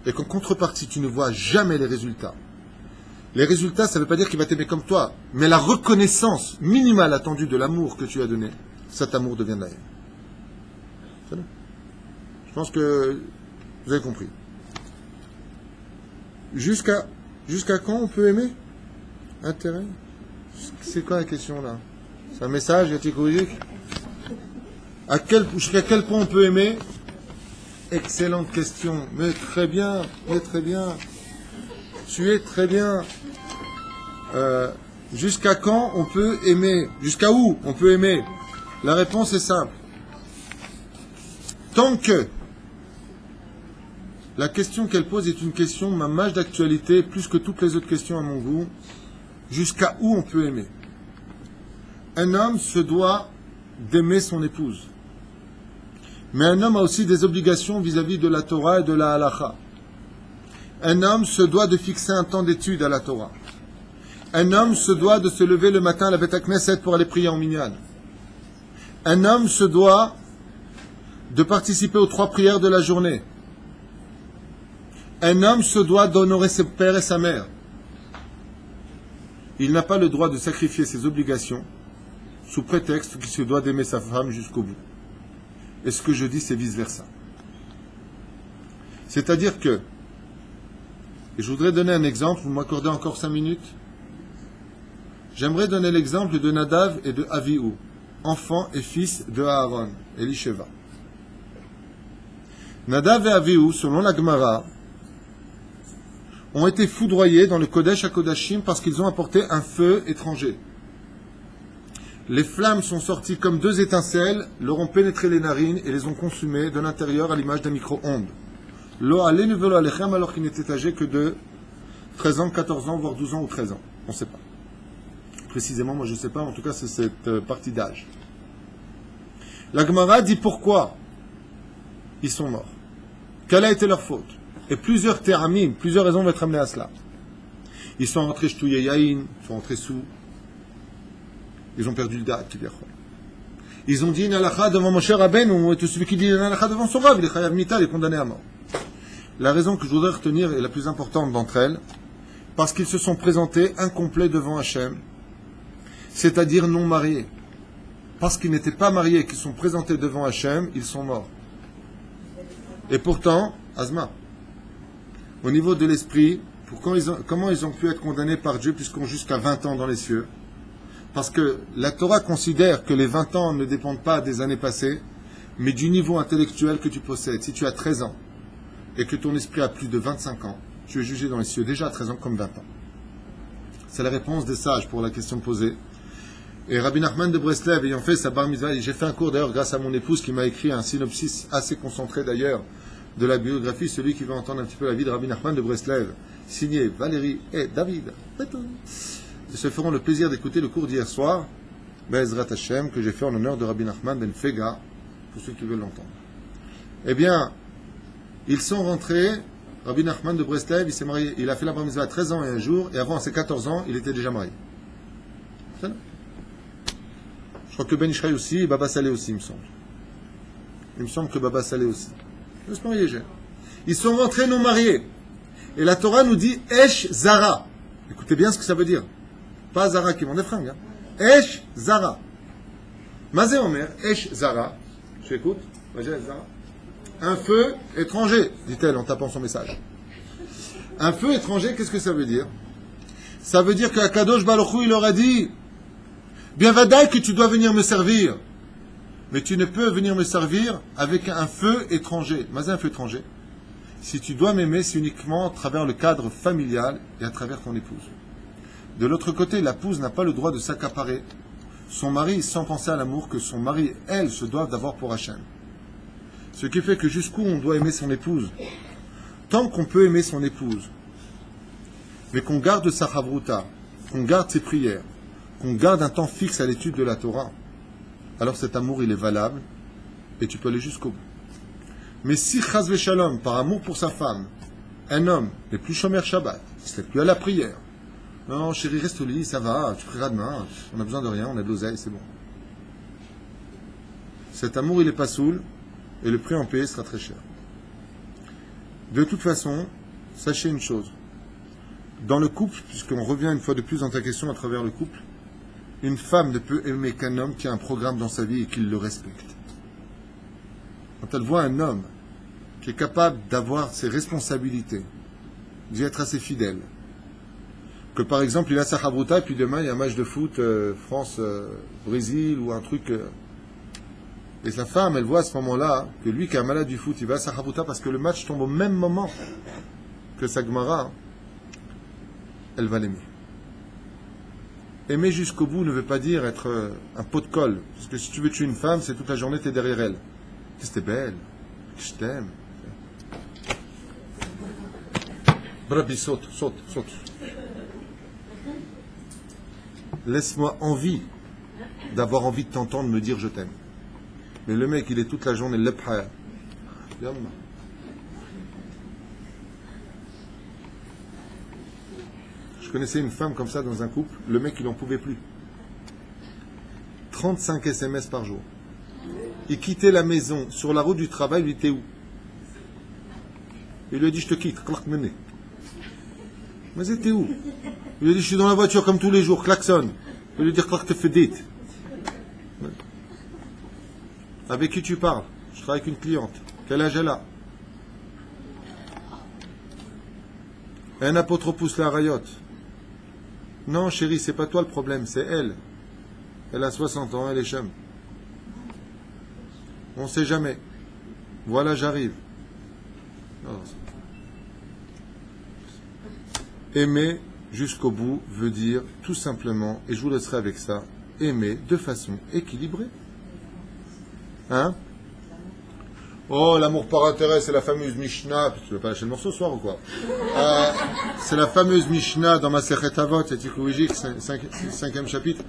et qu'en contrepartie, tu ne vois jamais les résultats. Les résultats, ça ne veut pas dire qu'il va t'aimer comme toi, mais la reconnaissance minimale attendue de l'amour que tu as donné, cet amour devient de la haine. C'est bon. Je pense que vous avez compris. Jusqu'à quand on peut aimer? Intérêt? C'est quoi la question là? C'est un message éthique? Jusqu'à quel point on peut aimer? Excellente question. Mais très bien. Tu es très bien. Jusqu'à quand on peut aimer? Jusqu'à où on peut aimer? La réponse est simple. Tant que la question qu'elle pose est une question mamage d'actualité, plus que toutes les autres questions à mon goût. Jusqu'à où on peut aimer? Un homme se doit d'aimer son épouse. Mais un homme a aussi des obligations vis-à-vis de la Torah et de la Halacha. Un homme se doit de fixer un temps d'étude à la Torah. Un homme se doit de se lever le matin à la Beth Knesset pour aller prier en minyan. Un homme se doit de participer aux 3 prières de la journée. Un homme se doit d'honorer ses pères et sa mère. Il n'a pas le droit de sacrifier ses obligations sous prétexte qu'il se doit d'aimer sa femme jusqu'au bout. Et ce que je dis, c'est vice-versa. C'est-à-dire que, et je voudrais donner un exemple, vous m'accordez encore 5 minutes? J'aimerais donner l'exemple de Nadav et de Avihu, enfants et fils de Aaron, Elisheva. Nadav et Avihu, selon la Gemara, ont été foudroyés dans le Kodesh HaKodashim parce qu'ils ont apporté un feu étranger. Les flammes sont sorties comme 2 étincelles, leur ont pénétré les narines et les ont consumées de l'intérieur à l'image d'un micro-ondes. Lo alenu velo alechem, alors qu'ils n'étaient âgés que de 13 ans, 14 ans, voire 12 ans ou 13 ans. On ne sait pas. Précisément, moi je ne sais pas, en tout cas c'est cette partie d'âge. La Gemara dit pourquoi ils sont morts. Quelle a été leur faute? Et plusieurs théramim, plusieurs raisons vont être amenées à cela. Ils sont rentrés ch'touillés yaïn, ils sont rentrés sous. Ils ont perdu le date, ils ont dit une halakha devant Moshe Rabbeinu, et celui qui dit une halakha devant son rab, il est chayav mita, il est condamné à mort. La raison que je voudrais retenir est la plus importante d'entre elles, parce qu'ils se sont présentés incomplets devant Hachem, c'est-à-dire non mariés. Parce qu'ils n'étaient pas mariés et qu'ils sont présentés devant Hachem, ils sont morts. Et pourtant, Azma, au niveau de l'esprit, comment ils ont pu être condamnés par Dieu puisqu'on jusqu'à 20 ans dans les cieux? Parce que la Torah considère que les 20 ans ne dépendent pas des années passées, mais du niveau intellectuel que tu possèdes. Si tu as 13 ans et que ton esprit a plus de 25 ans, tu es jugé dans les cieux déjà à 13 ans comme 20 ans. C'est la réponse des sages pour la question posée. Et Rabbi Nachman de Breslev, ayant fait sa bar mitzvah, j'ai fait un cours d'ailleurs grâce à mon épouse qui m'a écrit un synopsis assez concentré d'ailleurs de la biographie, celui qui veut entendre un petit peu la vie de Rabbi Nachman de Breslev, signé Valérie et David. Ils se feront le plaisir d'écouter le cours d'hier soir. Be'ezrat Hashem, que j'ai fait en l'honneur de Rabbi Nachman ben Fega, pour ceux qui veulent l'entendre. Eh bien, ils sont rentrés, Rabbi Nachman de Breslev, il s'est marié, il a fait la bar mitzvah à 13 ans et un jour, et avant, à ses 14 ans, il était déjà marié. C'est ça. Je crois que Ben Ishraï aussi, et Baba Saleh aussi, il me semble. Il me semble que Baba Saleh aussi. Ils se marier, j'ai. Ils sont rentrés non mariés. Et la Torah nous dit Esh Zara. Écoutez bien ce que ça veut dire. Pas Zara qui vend des fringues. Hein. Esh Zara. Mazé Omer, Esh Zara. Tu écoutes? Zara. Un feu étranger, dit-elle en tapant son message. Un feu étranger, qu'est-ce que ça veut dire? Ça veut dire qu'Akadosh Baruch Hu, il leur a dit bien vadaï que tu dois venir me servir. Mais tu ne peux venir me servir avec un feu étranger. Mais un feu étranger. Si tu dois m'aimer, c'est uniquement à travers le cadre familial et à travers ton épouse. De l'autre côté, l'épouse n'a pas le droit de s'accaparer son mari sans penser à l'amour que son mari, elle, se doivent d'avoir pour Hachem. Ce qui fait que jusqu'où on doit aimer son épouse. Tant qu'on peut aimer son épouse, mais qu'on garde sa chavruta, qu'on garde ses prières, qu'on garde un temps fixe à l'étude de la Torah, alors cet amour, il est valable, et tu peux aller jusqu'au bout. Mais si, chas v'shalom, par amour pour sa femme, un homme n'est plus shomer Shabbat, il ne se lève plus à la prière, non, chérie, reste au lit, ça va, tu prieras demain, on a besoin de rien, on a de l'oseille, c'est bon. Cet amour, il n'est pas saoul, et le prix en payer sera très cher. De toute façon, sachez une chose, dans le couple, puisqu'on revient une fois de plus dans ta question à travers le couple, une femme ne peut aimer qu'un homme qui a un programme dans sa vie et qui le respecte. Quand elle voit un homme qui est capable d'avoir ses responsabilités, d'y être assez fidèle, que par exemple il a sa chavruta et puis demain il y a un match de foot France-Brésil ou un truc, et sa femme elle voit à ce moment-là que lui qui est un malade du foot il va à sa chavruta parce que le match tombe au même moment que sa Gemara, elle va l'aimer. Aimer jusqu'au bout ne veut pas dire être un pot de colle. Parce que si tu veux tuer une femme, c'est toute la journée, tu es derrière elle. Que c'était belle, que je t'aime. Brabi, saute. Laisse-moi envie d'avoir envie de t'entendre me dire je t'aime. Mais le mec, il est toute la journée lepha. Je connaissais une femme comme ça dans un couple, le mec il n'en pouvait plus. 35 SMS par jour. Il quittait la maison, sur la route du travail, il était où? Il lui a dit je te quitte, clac mené. Mais c'était où? Il lui a dit je suis dans la voiture comme tous les jours, klaxonne. Il lui a dit clac te fédite. Avec qui tu parles? Je travaille avec une cliente. Quel âge elle a? Un apôtre pousse la rayotte. Non, chérie, c'est pas toi le problème, c'est elle. Elle a 60 ans, elle est chum. On sait jamais. Voilà, j'arrive. Aimer jusqu'au bout veut dire tout simplement, et je vous laisserai avec ça, aimer de façon équilibrée. Hein? Oh, l'amour par intérêt, c'est la fameuse Mishnah. Tu veux pas lâcher le morceau ce soir ou quoi? C'est la fameuse Mishnah dans Masechet Avot, c'est Tikouijik, 5e chapitre.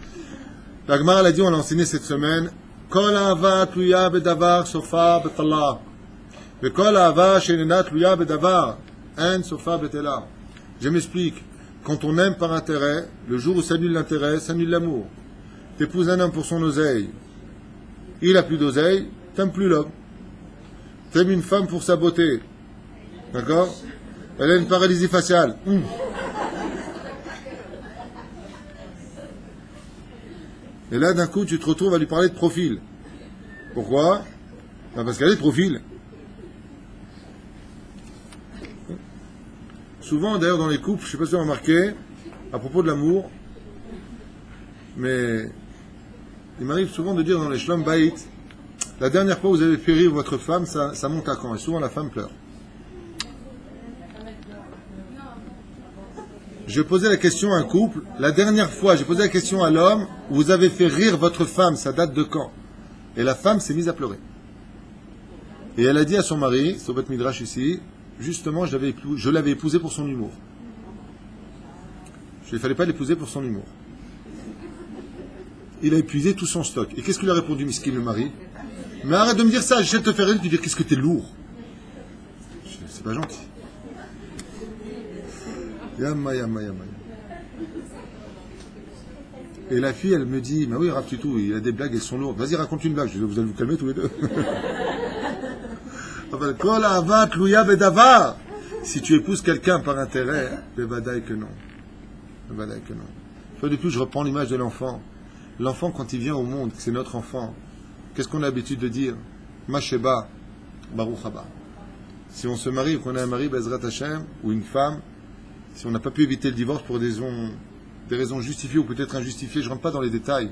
La Gemara l'a dit, on l'a enseigné cette semaine. Kol ahava tluya bedavar sofa betala. Ve kol ahava shenena tluya bedavar en sofa betela. Je m'explique. Quand on aime par intérêt, le jour où s'annule l'intérêt, s'annule l'amour. T'épouses un homme pour son oseille. Il a plus d'oseille, t'aimes plus l'homme. T'aimes une femme pour sa beauté. D'accord? Elle a une paralysie faciale. Et là, d'un coup, tu te retrouves à lui parler de profil. Pourquoi? Parce qu'elle est de profil. Souvent, d'ailleurs, dans les couples, je ne sais pas si vous avez remarqué, à propos de l'amour, mais il m'arrive souvent de dire dans les Shlom Bayit, la dernière fois que vous avez fait rire votre femme, ça monte à quand? Et souvent, la femme pleure. Je posais la question à un couple, la dernière fois, j'ai posé la question à l'homme, vous avez fait rire votre femme, ça date de quand? Et la femme s'est mise à pleurer. Et elle a dit à son mari, c'est au Beth Midrash ici, justement, je l'avais épousée pour son humour. Il ne fallait pas l'épouser pour son humour. il a épuisé tout son stock. Et qu'est-ce qu'il a répondu, miskin, le mari? Mais arrête de me dire ça, j'essaie de te faire rire, de te dire qu'est-ce que t'es lourd. C'est pas gentil. Yamma, yamma, yamma. Et la fille, elle me dit, mais oui, Rav Tutu, il a des blagues, elles sont lourdes. Vas-y, raconte une blague. Je dis, vous allez vous calmer tous les deux. Si tu épouses quelqu'un par intérêt, bevadaï que non. Bevadaï que non. Une fois de plus, je reprends l'image de l'enfant. L'enfant, quand il vient au monde, c'est notre enfant. Qu'est-ce qu'on a l'habitude de dire? Masheba, Baruch haba. Si on se marie ou qu'on a un mari, Bezrat Hashem, ou une femme, si on n'a pas pu éviter le divorce pour des raisons justifiées ou peut-être injustifiées, je ne rentre pas dans les détails.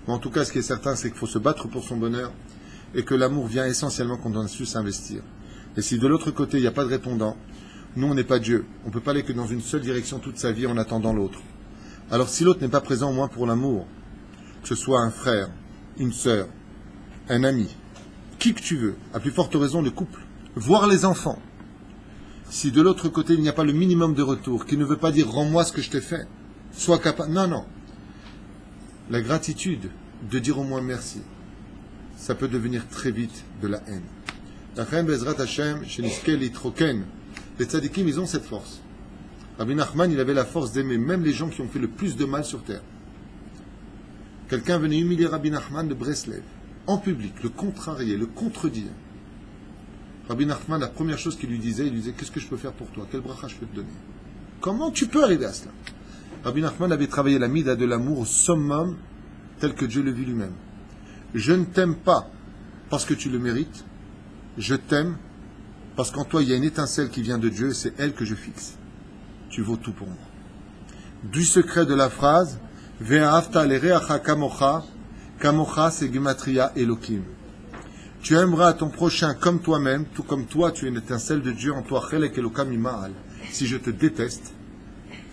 Mais en tout cas, ce qui est certain, c'est qu'il faut se battre pour son bonheur et que l'amour vient essentiellement quand on a su s'investir. Et si de l'autre côté, il n'y a pas de répondant, nous, on n'est pas Dieu. On ne peut pas aller que dans une seule direction toute sa vie en attendant l'autre. Alors si l'autre n'est pas présent au moins pour l'amour, que ce soit un frère, une sœur, un ami, qui que tu veux, à plus forte raison le couple, voire les enfants. Si de l'autre côté, il n'y a pas le minimum de retour, qui ne veut pas dire « rends-moi ce que je t'ai fait », sois capable... Non, non. La gratitude de dire au moins merci, ça peut devenir très vite de la haine. La haine, Bezrat Hashem, chez Niskel et Troken, les tzadikim, ils ont cette force. Rabbi Nachman, il avait la force d'aimer même les gens qui ont fait le plus de mal sur terre. Quelqu'un venait humilier Rabbi Nachman de Breslev, en public, le contrarier, le contredire. Rabbi Nachman, la première chose qu'il lui disait, qu'est-ce que je peux faire pour toi? Quel bracha je peux te donner? Comment tu peux arriver à cela? Rabbi Nachman avait travaillé la mida de l'amour au summum, tel que Dieu le vit lui-même. Je ne t'aime pas parce que tu le mérites, je t'aime parce qu'en toi il y a une étincelle qui vient de Dieu et c'est elle que je fixe. Tu vaux tout pour moi. Du secret de la phrase, Ve'ahavta l'ereacha kamocha, kamocha c'est gematria Elohim. Tu aimeras ton prochain comme toi-même, tout comme toi tu es une étincelle de Dieu en toi, chelek Elokam ima'al. Si je te déteste,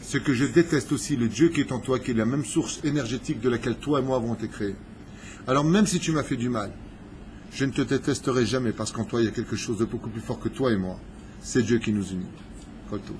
ce que je déteste aussi, le Dieu qui est en toi, qui est la même source énergétique de laquelle toi et moi avons été créés. Alors même si tu m'as fait du mal, je ne te détesterai jamais parce qu'en toi il y a quelque chose de beaucoup plus fort que toi et moi. C'est Dieu qui nous unit. Kol tov.